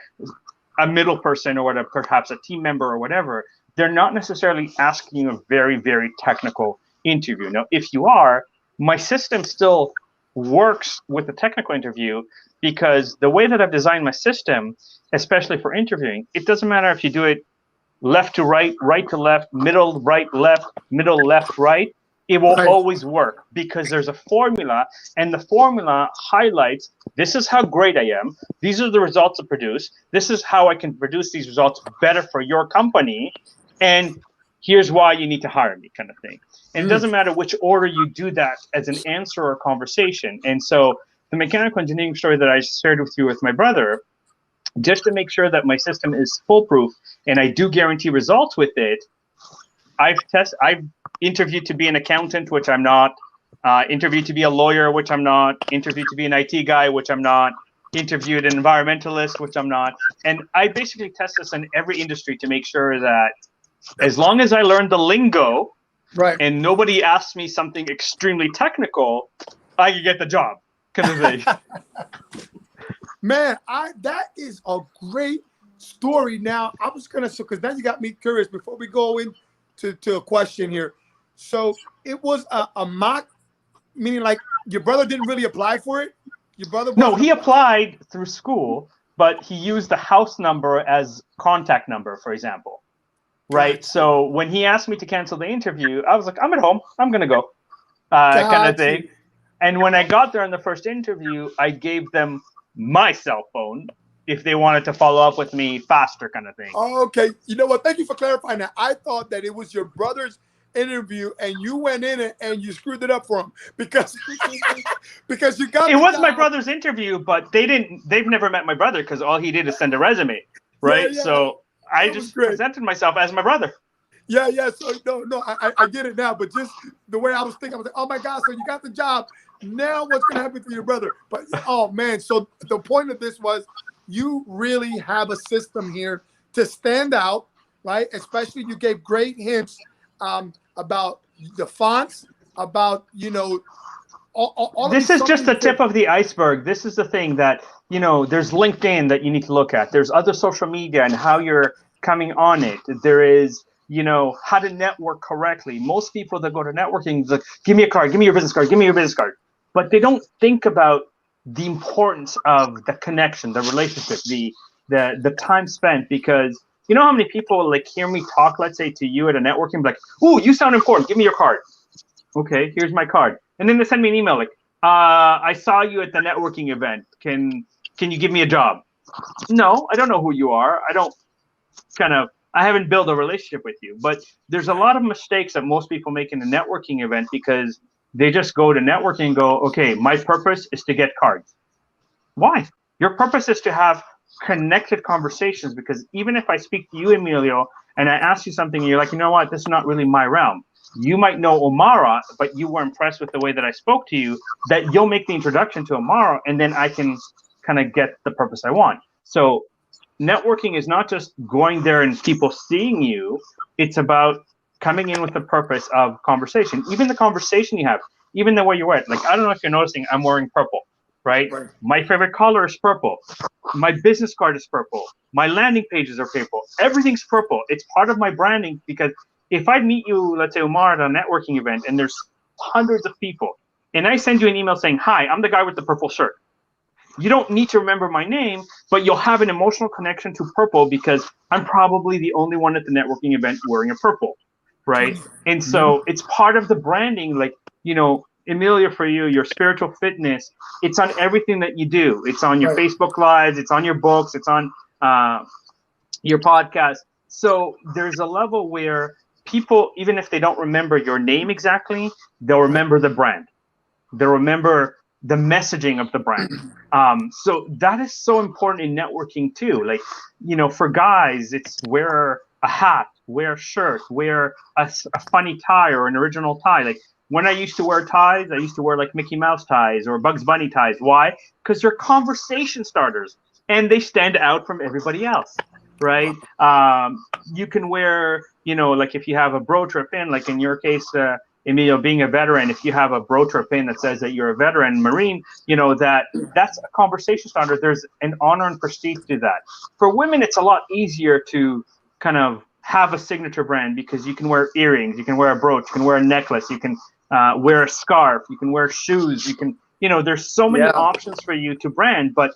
a middle person or whatever, perhaps a team member or whatever, they're not necessarily asking you a very, very technical interview. Now, if you are, my system still works with the technical interview because the way that I've designed my system, especially for interviewing, it doesn't matter if you do it left to right, right to left, middle, right, left, middle, left, right. It will always work because there's a formula, and the formula highlights, this is how great I am. These are the results I produce. This is how I can produce these results better for your company. And here's why you need to hire me, kind of thing. And it doesn't matter which order you do that as an answer or conversation. And so the mechanical engineering story that I shared with you with my brother, just to make sure that my system is foolproof and I do guarantee results with it, I've interviewed to be an accountant, which I'm not, interviewed to be a lawyer, which I'm not, interviewed to be an IT guy, which I'm not, interviewed an environmentalist, which I'm not. And I basically test this in every industry to make sure that as long as I learn the lingo and nobody asks me something extremely technical, I can get the job. Kind of thing. Man, that is a great story. Now, I was going to, because now you got me curious before we go into a question here. So it was a mock, meaning like your brother didn't really apply for it? Your brother? No, he applied through school, but he used the house number as contact number, for example. Right? So when he asked me to cancel the interview, I was like, I'm at home. I'm going to go. Kind of thing. And when I got there in the first interview, I gave them my cell phone if they wanted to follow up with me faster, kind of thing. Oh, okay. You know what? Thank you for clarifying that. I thought that it was your brother's interview and you went in and you screwed it up for him because you got it was my brother's interview, but they've never met my brother because all he did is send a resume, right? Yeah. So I just presented myself as my brother. Yeah. So no, I get it now, but just the way I was thinking, I was like, oh my God, so you got the job. Now what's gonna happen to your brother? But oh man, so the point of this was you really have a system here to stand out, right? Especially you gave great hints about the fonts, about, all this is just the tip of the iceberg. This is the thing that, there's LinkedIn that you need to look at. There's other social media and how you're coming on it. There is, how to network correctly. Most people that go to networking, like, give me a card, give me your business card, give me your business card. But they don't think about the importance of the connection, the relationship, the time spent, because you know how many people like hear me talk, let's say to you at a networking, like, "Ooh, you sound important. Give me your card." Okay, here's my card. And then they send me an email like, "I saw you at the networking event. Can you give me a job?" No, I don't know who you are. I haven't built a relationship with you. But there's a lot of mistakes that most people make in a networking event because they just go to networking and go, okay, my purpose is to get cards. Why? Your purpose is to have connected conversations, because even if I speak to you, Emilio, and I ask you something and you're like, you know what, this is not really my realm. You might know Omara, but you were impressed with the way that I spoke to you, that you'll make the introduction to Omara, and then I can kind of get the purpose I want. So networking is not just going there and people seeing you. It's about coming in with the purpose of conversation. Even the conversation you have, even the way you wear it. Like, I don't know if you're noticing, I'm wearing purple, right? My favorite color is purple. My business card is purple. My landing pages are purple. Everything's purple. It's part of my branding, because if I meet you, let's say Omar, at a networking event, and there's hundreds of people, and I send you an email saying, "Hi, I'm the guy with the purple shirt." You don't need to remember my name, but you'll have an emotional connection to purple because I'm probably the only one at the networking event wearing a purple, right? And so it's part of the branding, like, Emilia, for you, your spiritual fitness, it's on everything that you do. It's on your Facebook Lives, it's on your books, it's on, your podcast. So there's a level where people, even if they don't remember your name exactly, they'll remember the brand. They'll remember the messaging of the brand. So that is so important in networking too. Like, for guys, it's wear a hat, wear a shirt, wear a funny tie or an original tie. Like when I used to wear ties, I used to wear like Mickey Mouse ties or Bugs Bunny ties. Why? Because they're conversation starters and they stand out from everybody else. Right? You can wear, like if you have a brooch or a pin, like in your case, Emilio, being a veteran, if you have a brooch or a pin that says that you're a veteran Marine, that's a conversation starter. There's an honor and prestige to that. For women, it's a lot easier to kind of have a signature brand because you can wear earrings, you can wear a brooch, you can wear a necklace, you can wear a scarf, you can wear shoes, you can, there's so many options for you to brand. But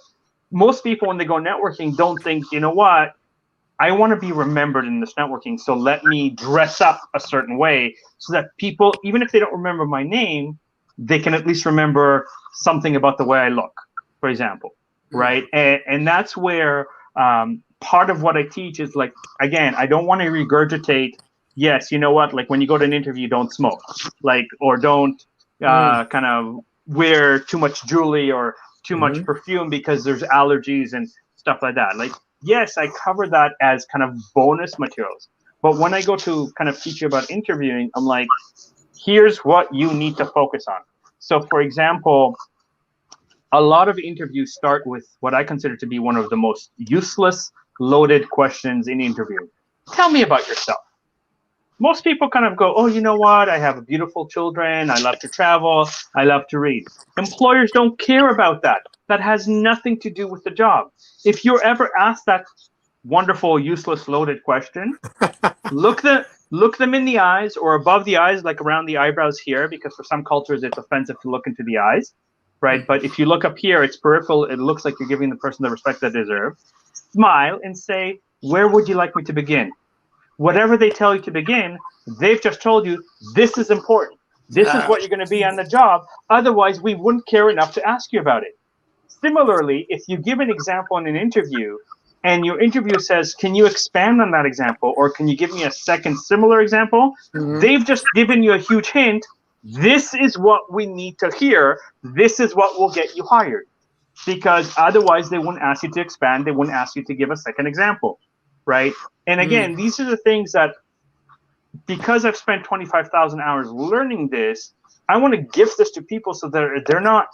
most people, when they go networking, don't think, what? I want to be remembered in this networking, so let me dress up a certain way so that people, even if they don't remember my name, they can at least remember something about the way I look, for example, right? And that's where part of what I teach is like, again, I don't want to regurgitate, yes, like when you go to an interview, don't smoke, like, or don't kind of wear too much jewelry or too much perfume because there's allergies and stuff like that. Like, yes, I cover that as kind of bonus materials. But when I go to kind of teach you about interviewing, I'm like, here's what you need to focus on. So, for example, a lot of interviews start with what I consider to be one of the most useless, loaded questions in interviewing. Tell me about yourself. Most people kind of go, oh, you know what? I have beautiful children. I love to travel. I love to read. Employers don't care about that. That has nothing to do with the job. If you're ever asked that wonderful, useless, loaded question, look them in the eyes or above the eyes, like around the eyebrows here, because for some cultures it's offensive to look into the eyes, right? But if you look up here, it's peripheral. It looks like you're giving the person the respect they deserve. Smile and say, where would you like me to begin? Whatever they tell you to begin, they've just told you this is important. This is what you're going to be on the job. Otherwise, we wouldn't care enough to ask you about it. Similarly, if you give an example in an interview and your interviewer says, can you expand on that example? Or can you give me a second similar example? They've just given you a huge hint. This is what we need to hear. This is what will get you hired. Because otherwise, they wouldn't ask you to expand. They wouldn't ask you to give a second example. Right? And again, these are the things that, because I've spent 25,000 hours learning this, I want to give this to people so that they're not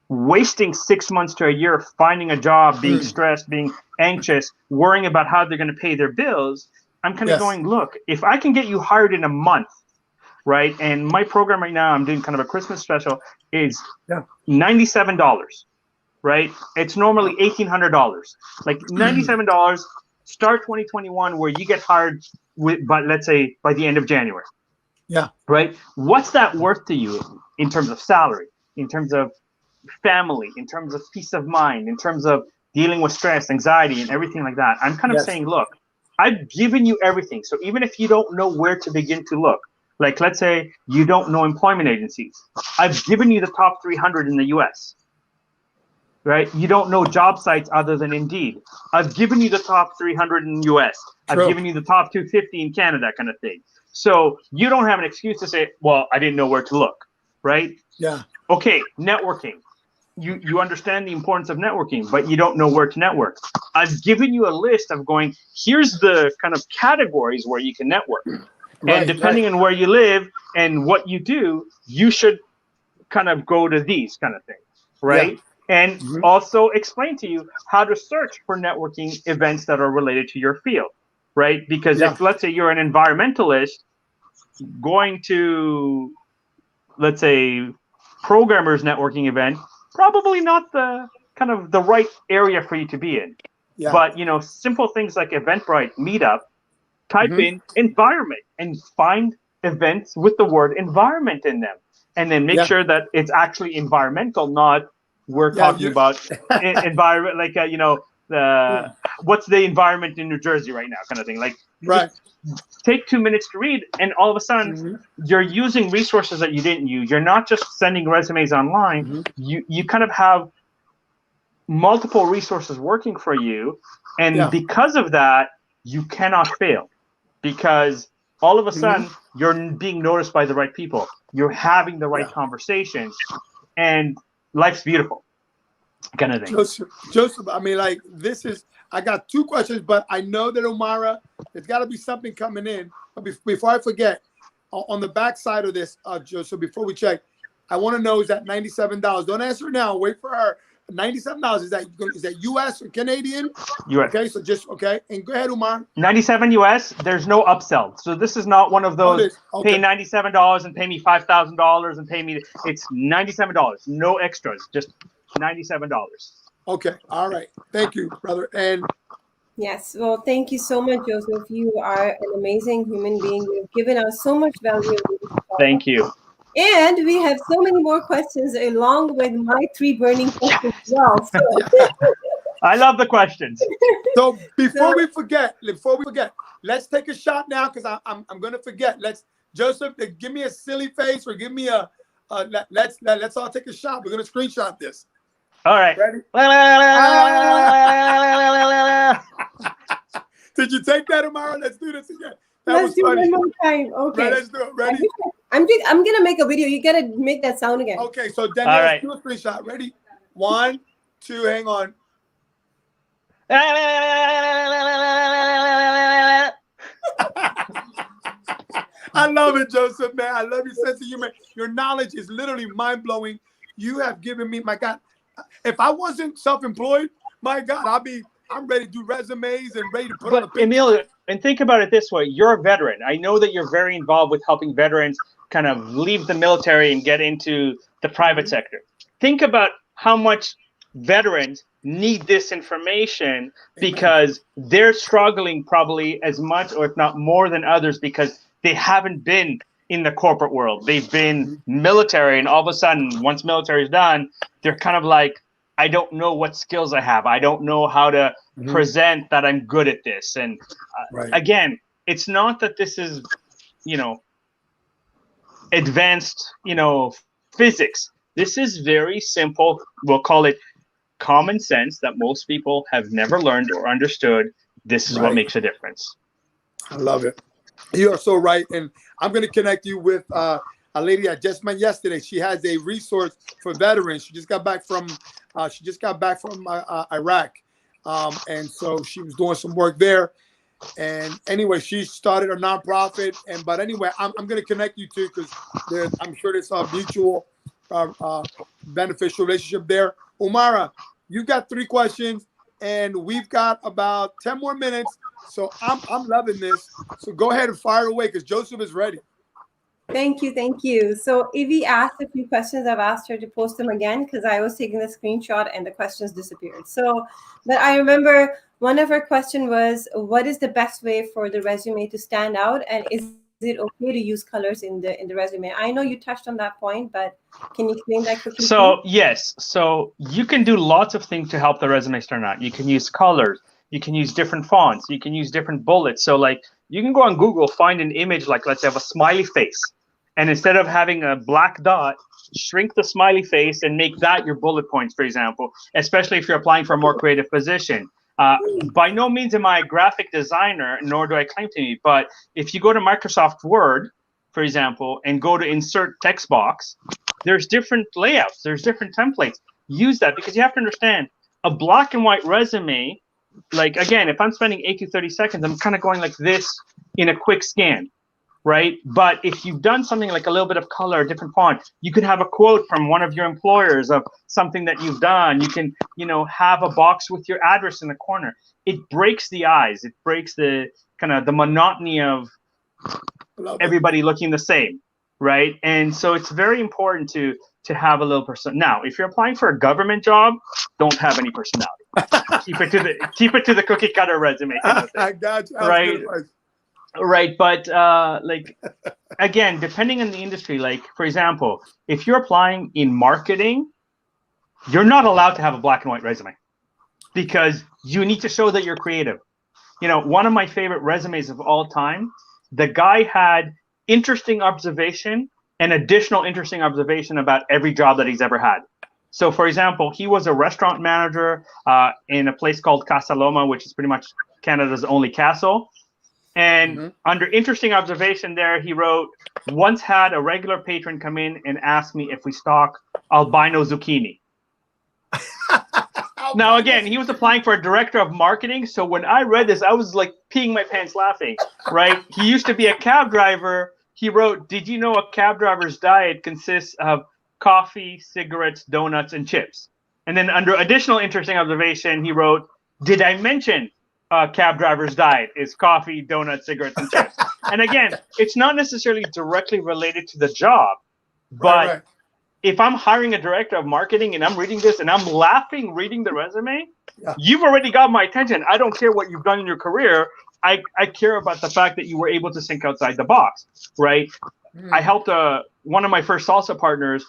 wasting 6 months to a year finding a job, being stressed, being anxious, worrying about how they're going to pay their bills. I'm kind of going, look, if I can get you hired in a month, right? And my program right now, I'm doing kind of a Christmas special, is $97, right? It's normally $1,800. Like $97. Start 2021 where you get hired but let's say by the end of January. Right? What's that worth to you in terms of salary, in terms of family, in terms of peace of mind, in terms of dealing with stress, anxiety, and everything like that? I'm kind of saying, look, I've given you everything. So even if you don't know where to begin to look, like let's say you don't know employment agencies, I've given you the top 300 in the US. Right? You don't know job sites other than Indeed. I've given you the top 300 in the US. I've given you the top 250 in Canada, kind of thing. So you don't have an excuse to say, well, I didn't know where to look, right? Okay, networking. You understand the importance of networking, but you don't know where to network. I've given you a list of going, here's the kind of categories where you can network. And depending on where you live and what you do, you should kind of go to these kind of things, right? And also explain to you how to search for networking events that are related to your field, right? Because if, let's say, you're an environmentalist, going to, let's say, programmers networking event, probably not the kind of the right area for you to be in. But, simple things like Eventbrite, Meetup, type in environment and find events with the word environment in them. And then make sure that it's actually environmental, not we're talking about environment, like, what's the environment in New Jersey right now kind of thing. Like, take 2 minutes to read, and all of a sudden you're using resources that you didn't use. You're not just sending resumes online. You kind of have multiple resources working for you. And because of that, you cannot fail, because all of a sudden you're being noticed by the right people. You're having the right conversations, and life's beautiful, kind of thing. Joseph, I mean, like, I got 2 questions, but I know that Omara, there's got to be something coming in. But before I forget, on the back side of this, Joseph, before we check, I want to know, is that $97? Don't answer now. Wait for her. $97. Is that US or Canadian? US. Okay, so okay. And go ahead, Umar. 97 US. There's no upsell. So this is not one of those pay $97 and pay me $5,000 and pay me. It's $97. No extras. Just $97. Okay. All right. Thank you, brother. And yes, well, thank you so much, Joseph. You are an amazing human being. You've given us so much value. Thank you. And we have so many more questions along with my 3 burning questions as well. So. I love the questions. So before we forget, let's take a shot now, because I'm gonna forget. Joseph, give me a silly face, or give me let's all take a shot. We're gonna screenshot this. All right. Ready? Did you take that, Amara? Let's do this again. Let's do it one more time. Okay. Right, let's do it. Ready? I'm gonna make a video. You gotta make that sound again. Okay, so Daniel, let's do a screenshot. Ready? 1, 2, hang on. I love it, Joseph, man. I love your sense of humor. Your knowledge is literally mind-blowing. You have given me, my God, if I wasn't self-employed, my God, I'm ready to do resumes and ready to put on a picture. Emilio, and think about it this way. You're a veteran. I know that you're very involved with helping veterans kind of leave the military and get into the private sector. Think about how much veterans need this information, because they're struggling probably as much, or if not more than others, because they haven't been in the corporate world. They've been military, and all of a sudden, once military is done, they're kind of like, I don't know what skills I have. I don't know how to present that I'm good at this. And again, it's not that this is, advanced, physics. This is very simple. We'll call it common sense that most people have never learned or understood. This is what makes a difference. I love it. You are so right. And I'm going to connect you with a lady I just met yesterday. She has a resource for veterans. She just got back from Iraq. And so she was doing some work there. And anyway, she started a nonprofit. But anyway, I'm going to connect you two, because I'm sure there's a mutual beneficial relationship there. Umara, you've got 3 questions, and we've got about 10 more minutes. So I'm loving this. So go ahead and fire away, because Joseph is ready. Thank you. So Evie asked a few questions. I've asked her to post them again, because I was taking the screenshot and the questions disappeared. So, but I remember one of her questions was, what is the best way for the resume to stand out? And is it okay to use colors in the resume? I know you touched on that point, but can you explain that quickly? So yes, so you can do lots of things to help the resume stand out. You can use colors, you can use different fonts, you can use different bullets. So like, you can go on Google, find an image, like let's say have a smiley face, and instead of having a black dot, shrink the smiley face and make that your bullet points, for example, especially if you're applying for a more creative position. By no means am I a graphic designer, nor do I claim to be, but if you go to Microsoft Word, for example, and go to insert text box, there's different layouts, there's different templates. Use that, because you have to understand, a black and white resume, like again, if I'm spending 8 to 30 seconds, I'm kind of going like this in a quick scan, right? But if you've done something like a little bit of color, different font, you could have a quote from one of your employers of something that you've done. You can, have a box with your address in the corner. It breaks the eyes. It breaks the kind of the monotony of everybody looking the same, right? And so it's very important to have a little person. Now, if you're applying for a government job, don't have any personality. keep it to the cookie cutter resume. Kind of thing, I got you. Right. Right, but like again, depending on the industry, like for example, if you're applying in marketing, you're not allowed to have a black and white resume, because you need to show that you're creative. One of my favorite resumes of all time, the guy had interesting observation and additional interesting observation about every job that he's ever had. So, for example, he was a restaurant manager in a place called Casa Loma, which is pretty much Canada's only castle. And under interesting observation there, he wrote, once had a regular patron come in and ask me if we stock albino zucchini. Now, again, he was applying for a director of marketing. So when I read this, I was like peeing my pants laughing, right? He used to be a cab driver. He wrote, did you know a cab driver's diet consists of coffee, cigarettes, donuts, and chips? And then under additional interesting observation, he wrote, did I mention cab driver's diet is coffee, donuts, cigarettes, and chips? And again, it's not necessarily directly related to the job, but if I'm hiring a director of marketing and I'm reading this and I'm laughing reading the resume, you've already got my attention. I don't care what you've done in your career. I care about the fact that you were able to think outside the box, right? I helped one of my first salsa partners.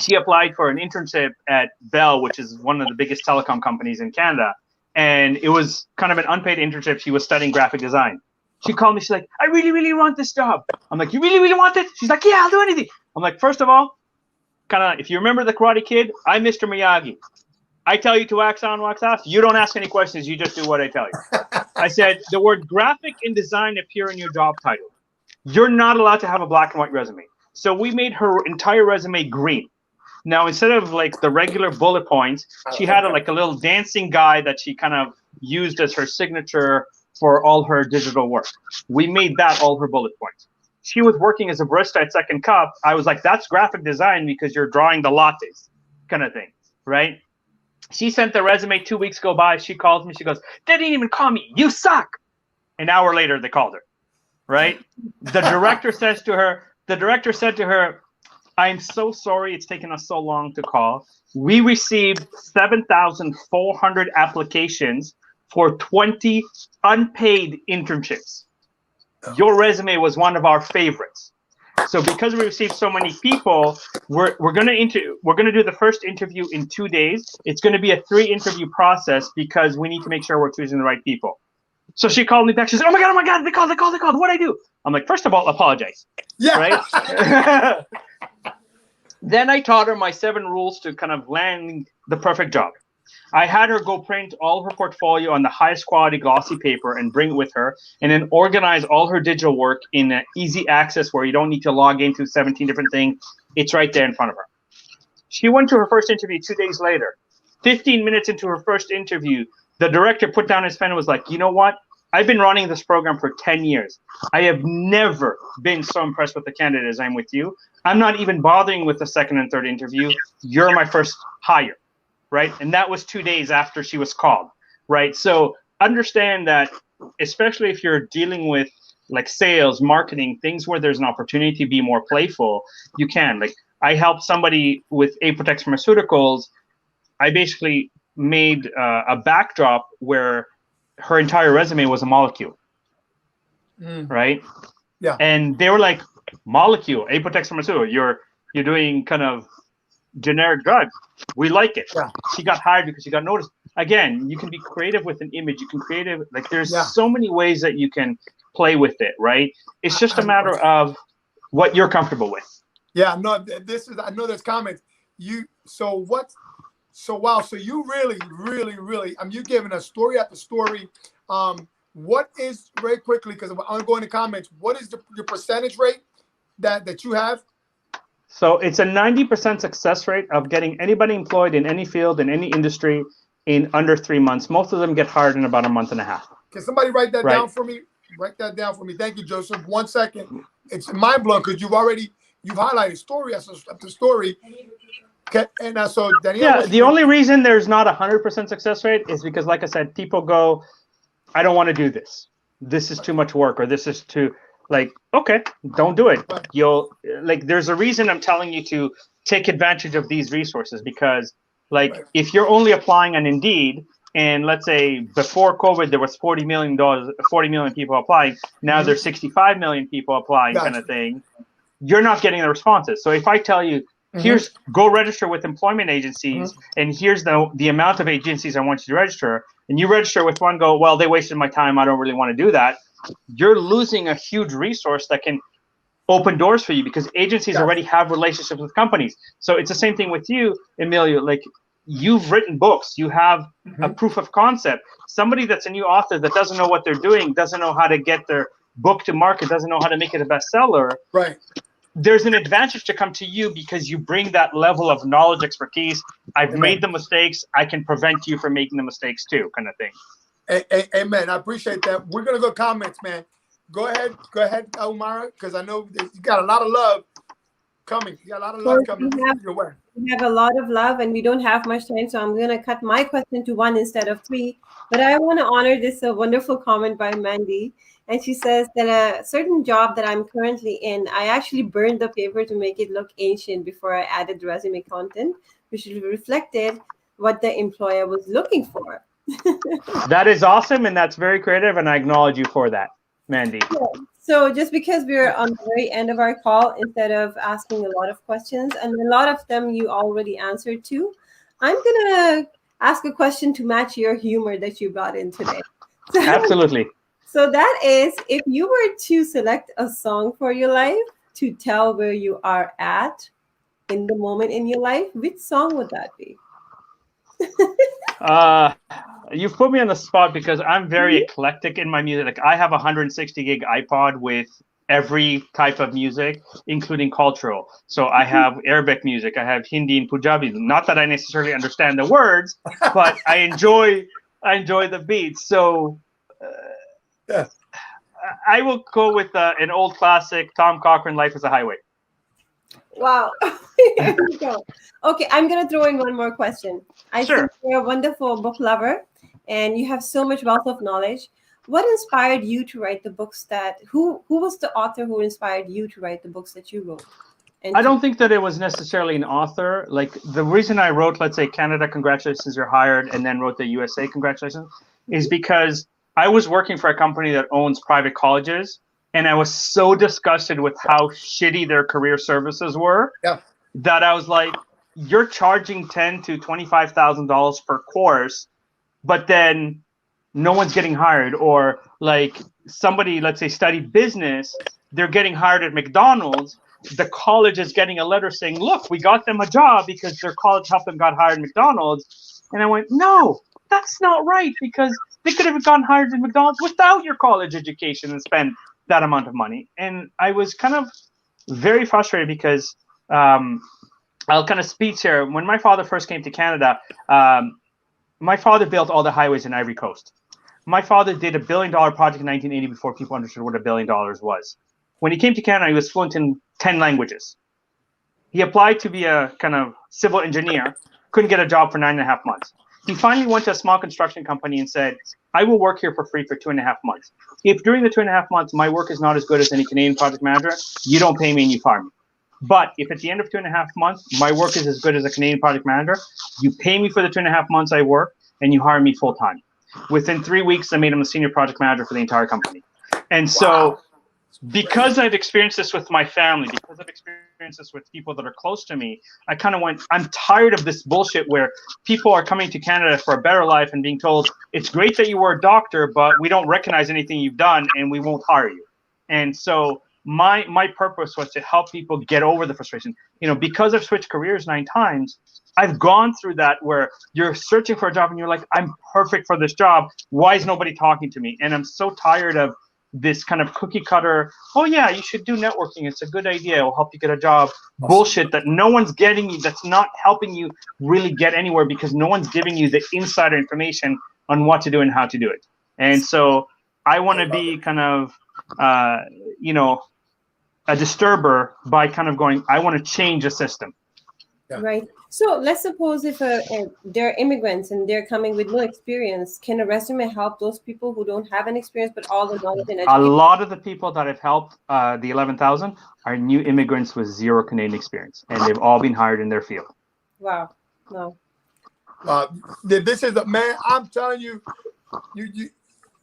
She applied for an internship at Bell, which is one of the biggest telecom companies in Canada. And it was kind of an unpaid internship. She was studying graphic design. She called me. She's like, I really, really want this job. I'm like, you really, really want it? She's like, yeah, I'll do anything. I'm like, first of all, kind of, if you remember the Karate Kid, I'm Mr. Miyagi. I tell you to wax on, wax off. You don't ask any questions. You just do what I tell you. I said, the word graphic and design appear in your job title. You're not allowed to have a black and white resume. So we made her entire resume green. Now, instead of like the regular bullet points, she had like a little dancing guy that she kind of used as her signature for all her digital work. We made that all her bullet points. She was working as a barista at Second Cup. I was like, that's graphic design because you're drawing the lattes kind of thing, right? She sent the resume. 2 weeks go by. She calls me. She goes, they didn't even call me. You suck. An hour later, they called her, right? The director said to her, I'm so sorry it's taken us so long to call. We received 7,400 applications for 20 unpaid internships. Your resume was one of our favorites. So because we received so many people, we're gonna do the first interview in 2 days. It's gonna be a 3-interview process because we need to make sure we're choosing the right people. So she called me back. She said, oh my God, they called. What'd I do? I'm like, first of all, apologize. Yeah. Right? Then I taught her my 7 rules to kind of land the perfect job. I had her go print all her portfolio on the highest quality glossy paper and bring it with her, and then organize all her digital work in easy access where you don't need to log into 17 different things. It's right there in front of her. She went to her first interview 2 days later. 15 minutes into her first interview, the director put down his pen and was like, you know what? I've been running this program for 10 years. I have never been so impressed with the candidate as I'm with you. I'm not even bothering with the second and third interview. You're my first hire, right? And that was 2 days after she was called, right? So understand that, especially if you're dealing with like sales, marketing, things where there's an opportunity to be more playful, you can. Like I helped somebody with Apotex Pharmaceuticals. I basically made a backdrop where her entire resume was a molecule, right? Yeah. And they were like, molecule, Apotex Pharmaceutical, you're doing kind of generic drugs. We like it. Yeah. She got hired because she got noticed. Again, you can be creative with an image. You can creative, like there's so many ways that you can play with it, right? It's just a matter of what you're comfortable with. Yeah, no, I know there's comments. Wow, so you really, you're giving us story after story. What is, very quickly, because I'm going to comments, what is your percentage rate that you have? So it's a 90% success rate of getting anybody employed in any field, in any industry, in under 3 months. Most of them get hired in about a month and a half. Can somebody write that down for me? Write that down for me. Thank you, Joseph. 1 second. It's mind-blowing because you've highlighted story after story. Okay, and so Danielle. Yeah, the only reason there's not 100% success rate is because, like I said, people go, I don't want to do this. This is too much work, or this is too, like, okay, don't do it. There's a reason I'm telling you to take advantage of these resources, because, if you're only applying on Indeed, and let's say before COVID there was 40 million people applying, now there's 65 million people applying, kind of thing. You're not getting the responses. So if I tell you, here's go register with employment agencies, and here's the amount of agencies I want you to register, and you register with one, go, well, they wasted my time, I don't really want to do that. You're losing a huge resource that can open doors for you because agencies Yeah. already have relationships with companies. So it's the same thing with you, Emilio. Like, you've written books, you have a proof of concept. Somebody that's a new author that doesn't know what they're doing, doesn't know how to get their book to market, doesn't know how to make it a bestseller. Right. There's an advantage to come to you because you bring that level of knowledge, expertise. I've made the mistakes. I can prevent you from making the mistakes too, kind of thing. Amen. I appreciate that. We're gonna go comments, man. Go ahead, Umara, because I know that you got a lot of love coming. You got a lot of love coming your way. We have a lot of love, and we don't have much time, so I'm gonna cut my question to 1 instead of 3. But I want to honor this wonderful comment by Mandy. And she says that a certain job that I'm currently in, I actually burned the paper to make it look ancient before I added resume content, which reflected what the employer was looking for. That is awesome, and that's very creative, and I acknowledge you for that, Mandy. Yeah. So just because we're on the very end of our call, instead of asking a lot of questions, and a lot of them you already answered to, I'm going to ask a question to match your humor that you brought in today. Absolutely. So that is, if you were to select a song for your life to tell where you are at in the moment in your life, which song would that be? You've put me on the spot because I'm very eclectic in my music. Like, I have a 160 gig iPod with every type of music, including cultural. So I have Arabic music, I have Hindi and Punjabi. Not that I necessarily understand the words, but I enjoy the beats. So I will go with an old classic, Tom Cochrane, "Life is a Highway." Wow. Here we go. Okay, I'm going to throw in one more question. I think you're a wonderful book lover and you have so much wealth of knowledge. What inspired you to write the books who was the author who inspired you to write the books that you wrote? I don't think that it was necessarily an author. Like, the reason I wrote, let's say, Canada, congratulations, you're hired, and then wrote the USA, congratulations, is because I was working for a company that owns private colleges, and I was so disgusted with how shitty their career services were that I was like, you're charging $10,000 to $25,000 per course, but then no one's getting hired. Or like, somebody, let's say, studied business, they're getting hired at McDonald's. The college is getting a letter saying, look, we got them a job because their college helped them got hired at McDonald's. And I went, no, that's not right, because they could have gotten hired at McDonald's without your college education and spent that amount of money. And I was kind of very frustrated because I'll kind of speak here. When my father first came to Canada, my father built all the highways in Ivory Coast. My father did $1 billion project in 1980 before people understood what $1 billion was. When he came to Canada, he was fluent in 10 languages. He applied to be a kind of civil engineer, couldn't get a job for 9.5 months. He finally went to a small construction company and said, I will work here for free for 2.5 months. If during the 2.5 months my work is not as good as any Canadian project manager, you don't pay me and you fire me. But if at the end of 2.5 months my work is as good as a Canadian project manager, you pay me for the 2.5 months I work and you hire me full time. Within 3 weeks, I made him a senior project manager for the entire company. And so because I've experienced this with my family, because I've experienced this with people that are close to me, I kind of went, I'm tired of this bullshit where people are coming to Canada for a better life and being told, it's great that you were a doctor, but we don't recognize anything you've done and we won't hire you. And so my purpose was to help people get over the frustration. You know, because I've switched careers 9 times, I've gone through that where you're searching for a job and you're like, I'm perfect for this job. Why is nobody talking to me? And I'm so tired of this kind of cookie cutter, oh yeah, you should do networking, it's a good idea, it will help you get a job, bullshit that no one's getting you, that's not helping you really get anywhere because no one's giving you the insider information on what to do and how to do it. And so I want to be kind of, you know, a disturber by kind of going, I want to change the system. Yeah. Right. So let's suppose if they're immigrants and they're coming with no experience, can a resume help those people who don't have an experience but all the knowledge and education? A lot of the people that have helped the 11,000 are new immigrants with 0 Canadian experience, and they've all been hired in their field. Wow. Wow. This is a man. I'm telling you, you.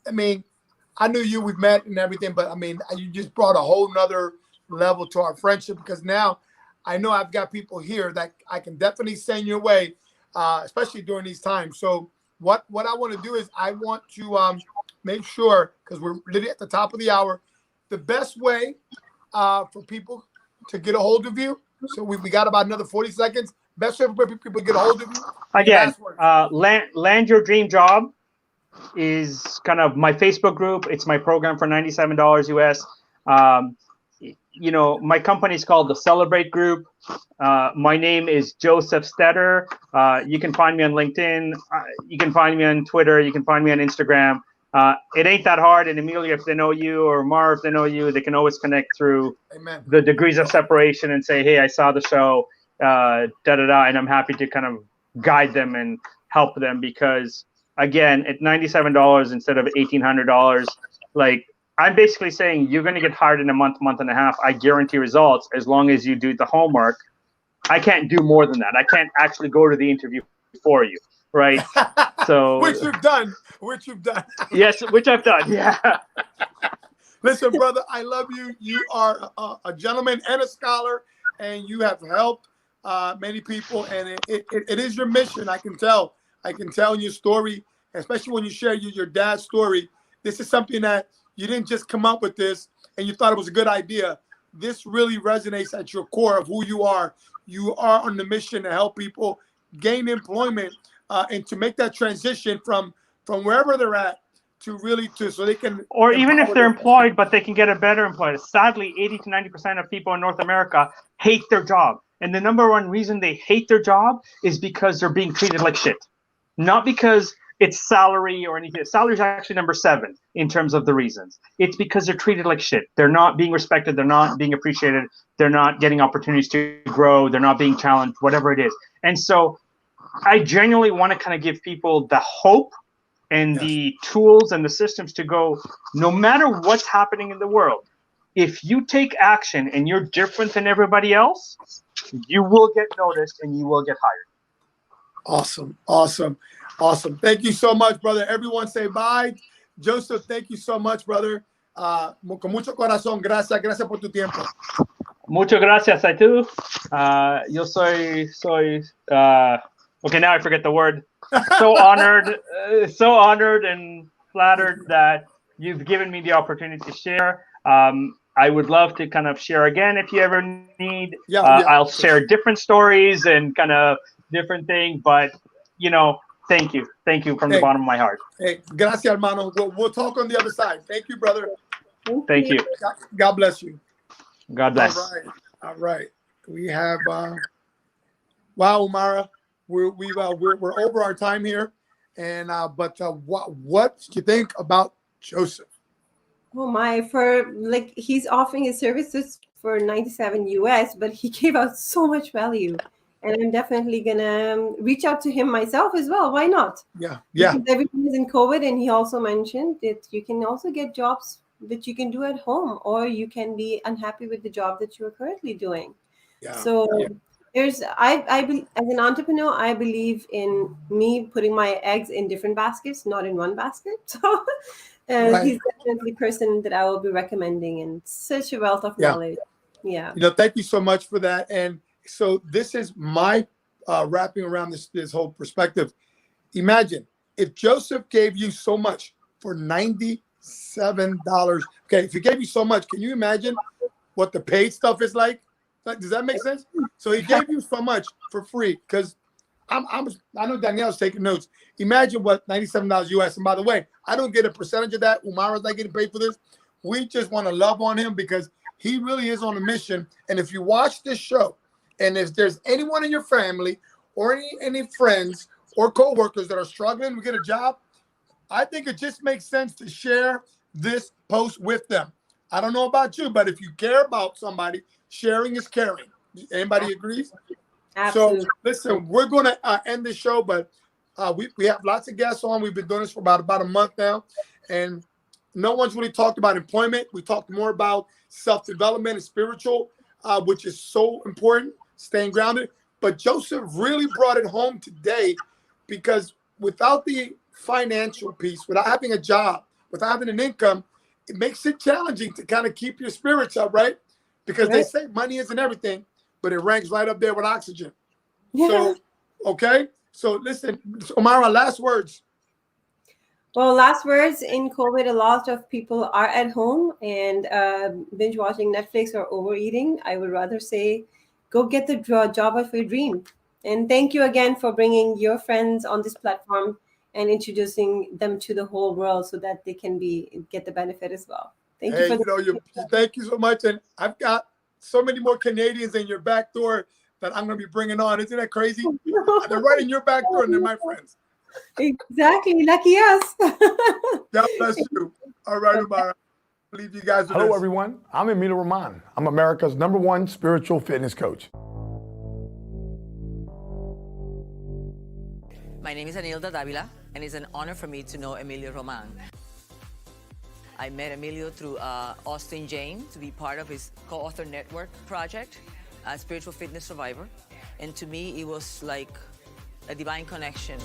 I mean, I knew you. We've met and everything, but I mean, you just brought a whole nother level to our friendship because now I know I've got people here that I can definitely send your way, especially during these times. So what I want to do is I want to make sure, because we're literally at the top of the hour, the best way for people to get a hold of you? So we got about another 40 seconds. Best way for people to get a hold of you. Again, land your dream job is kind of my Facebook group. It's my program for $97 US. You know, my company is called the Celebrate Group. My name is Josef Stetter. You can find me on LinkedIn. You can find me on Twitter. You can find me on Instagram. It ain't that hard. And Amelia, if they know you, or Mar, if they know you, they can always connect through the degrees of separation and say, hey, I saw the show, and I'm happy to kind of guide them and help them, because again, at $97 instead of $1,800, like, I'm basically saying you're going to get hired in a month, month and a half. I guarantee results as long as you do the homework. I can't do more than that. I can't actually go to the interview for you, right? So which you've done. Yes, which I've done. Yeah. Listen, brother, I love you. You are a gentleman and a scholar, and you have helped many people, and it is your mission. I can tell. I can tell in your story, especially when you share your dad's story. This is something that you didn't just come up with this and you thought it was a good idea. This really resonates at your core of who you are. You are on the mission to help people gain employment and to make that transition from wherever they're at to so they can. Or even if they're employed, but they can get a better employer. Sadly, 80 to 90% of people in North America hate their job. And the number one reason they hate their job is because they're being treated like shit. Not because it's salary or anything. Salary is actually number 7 in terms of the reasons. It's because they're treated like shit. They're not being respected. They're not being appreciated. They're not getting opportunities to grow. They're not being challenged, whatever it is. And so I genuinely want to kind of give people the hope and the tools and the systems to go, no matter what's happening in the world, if you take action and you're different than everybody else, you will get noticed and you will get hired. Awesome. Thank you so much, brother. Everyone say bye. Joseph, thank you so much, brother. Con mucho corazón. Gracias por tu tiempo. Muchas gracias a tú. Yo soy, okay, now I forget the word. So honored and flattered that you've given me the opportunity to share. I would love to kind of share again if you ever need. I'll share different stories and kind of different things, but you know, thank you from the bottom of my heart. Hey, gracias, hermano. We'll talk on the other side. Thank you, brother. Thank you. God bless you. God bless. All right. We have wow, Umara, we're over our time here, and but what do you think about Joseph? Oh my! He's offering his services for $97 US, but he gave out so much value. And I'm definitely gonna reach out to him myself as well. Why not? Yeah. Because everything is in COVID, and he also mentioned that you can also get jobs that you can do at home, or you can be unhappy with the job that you are currently doing. So as an entrepreneur, I believe in me putting my eggs in different baskets, not in one basket. So he's definitely a person that I will be recommending, and such a wealth of knowledge. Yeah. Thank you so much for that. And so this is my wrapping around this whole perspective. Imagine if Joseph gave you so much for $97. Okay, if he gave you so much, can you imagine what the paid stuff is like? Does that make sense? So he gave you so much for free, because I know Danielle's taking notes. Imagine what $97 US. And by the way, I don't get a percentage of that. Umara's not getting paid for this. We just want to love on him because he really is on a mission. And if you watch this show, and if there's anyone in your family or any friends or coworkers that are struggling to get a job, I think it just makes sense to share this post with them. I don't know about you, but if you care about somebody, sharing is caring. Anybody agrees? Absolutely. So listen, we're going to end the show, but we have lots of guests on. We've been doing this for about a month now, and no one's really talked about employment. We talked more about self-development and spiritual, which is so important, staying grounded. But Joseph really brought it home today, because without the financial piece, without having a job, without having an income, it makes it challenging to kind of keep your spirits up, right? Because they say money isn't everything, but it ranks right up there with oxygen. Yeah. So, okay. So listen, Umara, last words. Well, last words in COVID, a lot of people are at home and binge watching Netflix or overeating. I would rather say go get the job of your dream. And thank you again for bringing your friends on this platform and introducing them to the whole world so that they can get the benefit as well. Thank you Hey, for thank you so much. And I've got so many more Canadians in your back door that I'm going to be bringing on. Isn't that crazy? They're right in your back door and they're my friends. Exactly. Lucky us. God bless you. All right, Umar. I'll leave you guys with Hello, this. everyone. I'm Emilio Roman. I'm America's #1 spiritual fitness coach. My name is Anilda Davila, and it's an honor for me to know Emilio Roman. I met Emilio through Austin Jane to be part of his co-author network project, Spiritual Fitness Survivor. And to me, it was like a divine connection.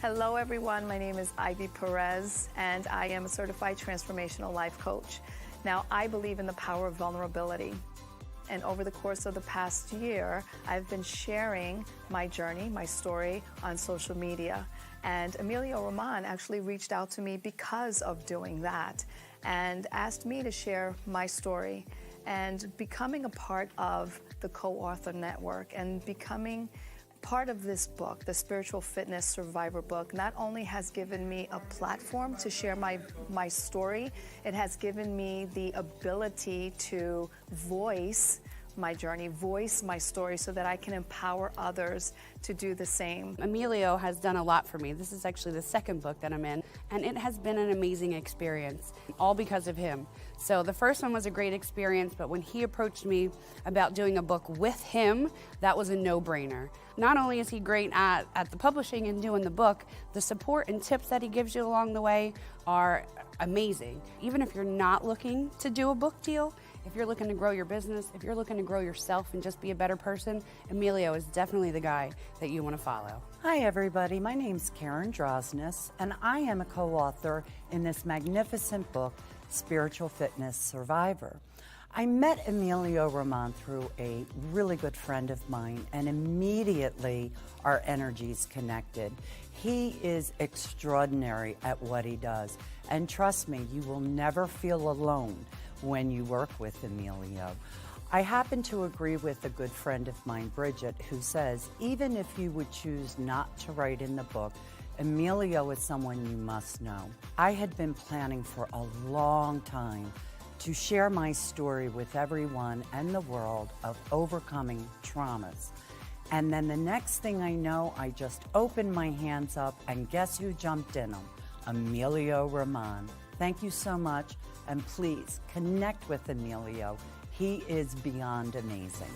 Hello everyone, my name is Ivy Perez and I am a certified transformational life coach. Now I believe in the power of vulnerability, and over the course of the past year I've been sharing my journey, my story on social media, and Emilio Roman actually reached out to me because of doing that and asked me to share my story, and becoming a part of the co-author network and becoming part of this book, the Spiritual Fitness Survivor book, not only has given me a platform to share my story, it has given me the ability to voice my journey, voice my story so that I can empower others to do the same. Emilio has done a lot for me. This is actually the second book that I'm in, and it has been an amazing experience, all because of him. So the first one was a great experience, but when he approached me about doing a book with him, that was a no-brainer. Not only is he great at the publishing and doing the book, the support and tips that he gives you along the way are amazing. Even if you're not looking to do a book deal, if you're looking to grow your business, if you're looking to grow yourself and just be a better person, Emilio is definitely the guy that you want to follow. Hi everybody, my name's Karen Drosnis, and I am a co-author in this magnificent book, Spiritual Fitness Survivor. I met Emilio Roman through a really good friend of mine, and immediately our energies connected. He is extraordinary at what he does, and trust me, you will never feel alone when you work with Emilio. I happen to agree with a good friend of mine, Bridget, who says, even if you would choose not to write in the book, Emilio is someone you must know. I had been planning for a long time to share my story with everyone and the world of overcoming traumas. And then the next thing I know, I just opened my hands up, and guess who jumped in them? Emilio Roman. Thank you so much, and please connect with Emilio. He is beyond amazing.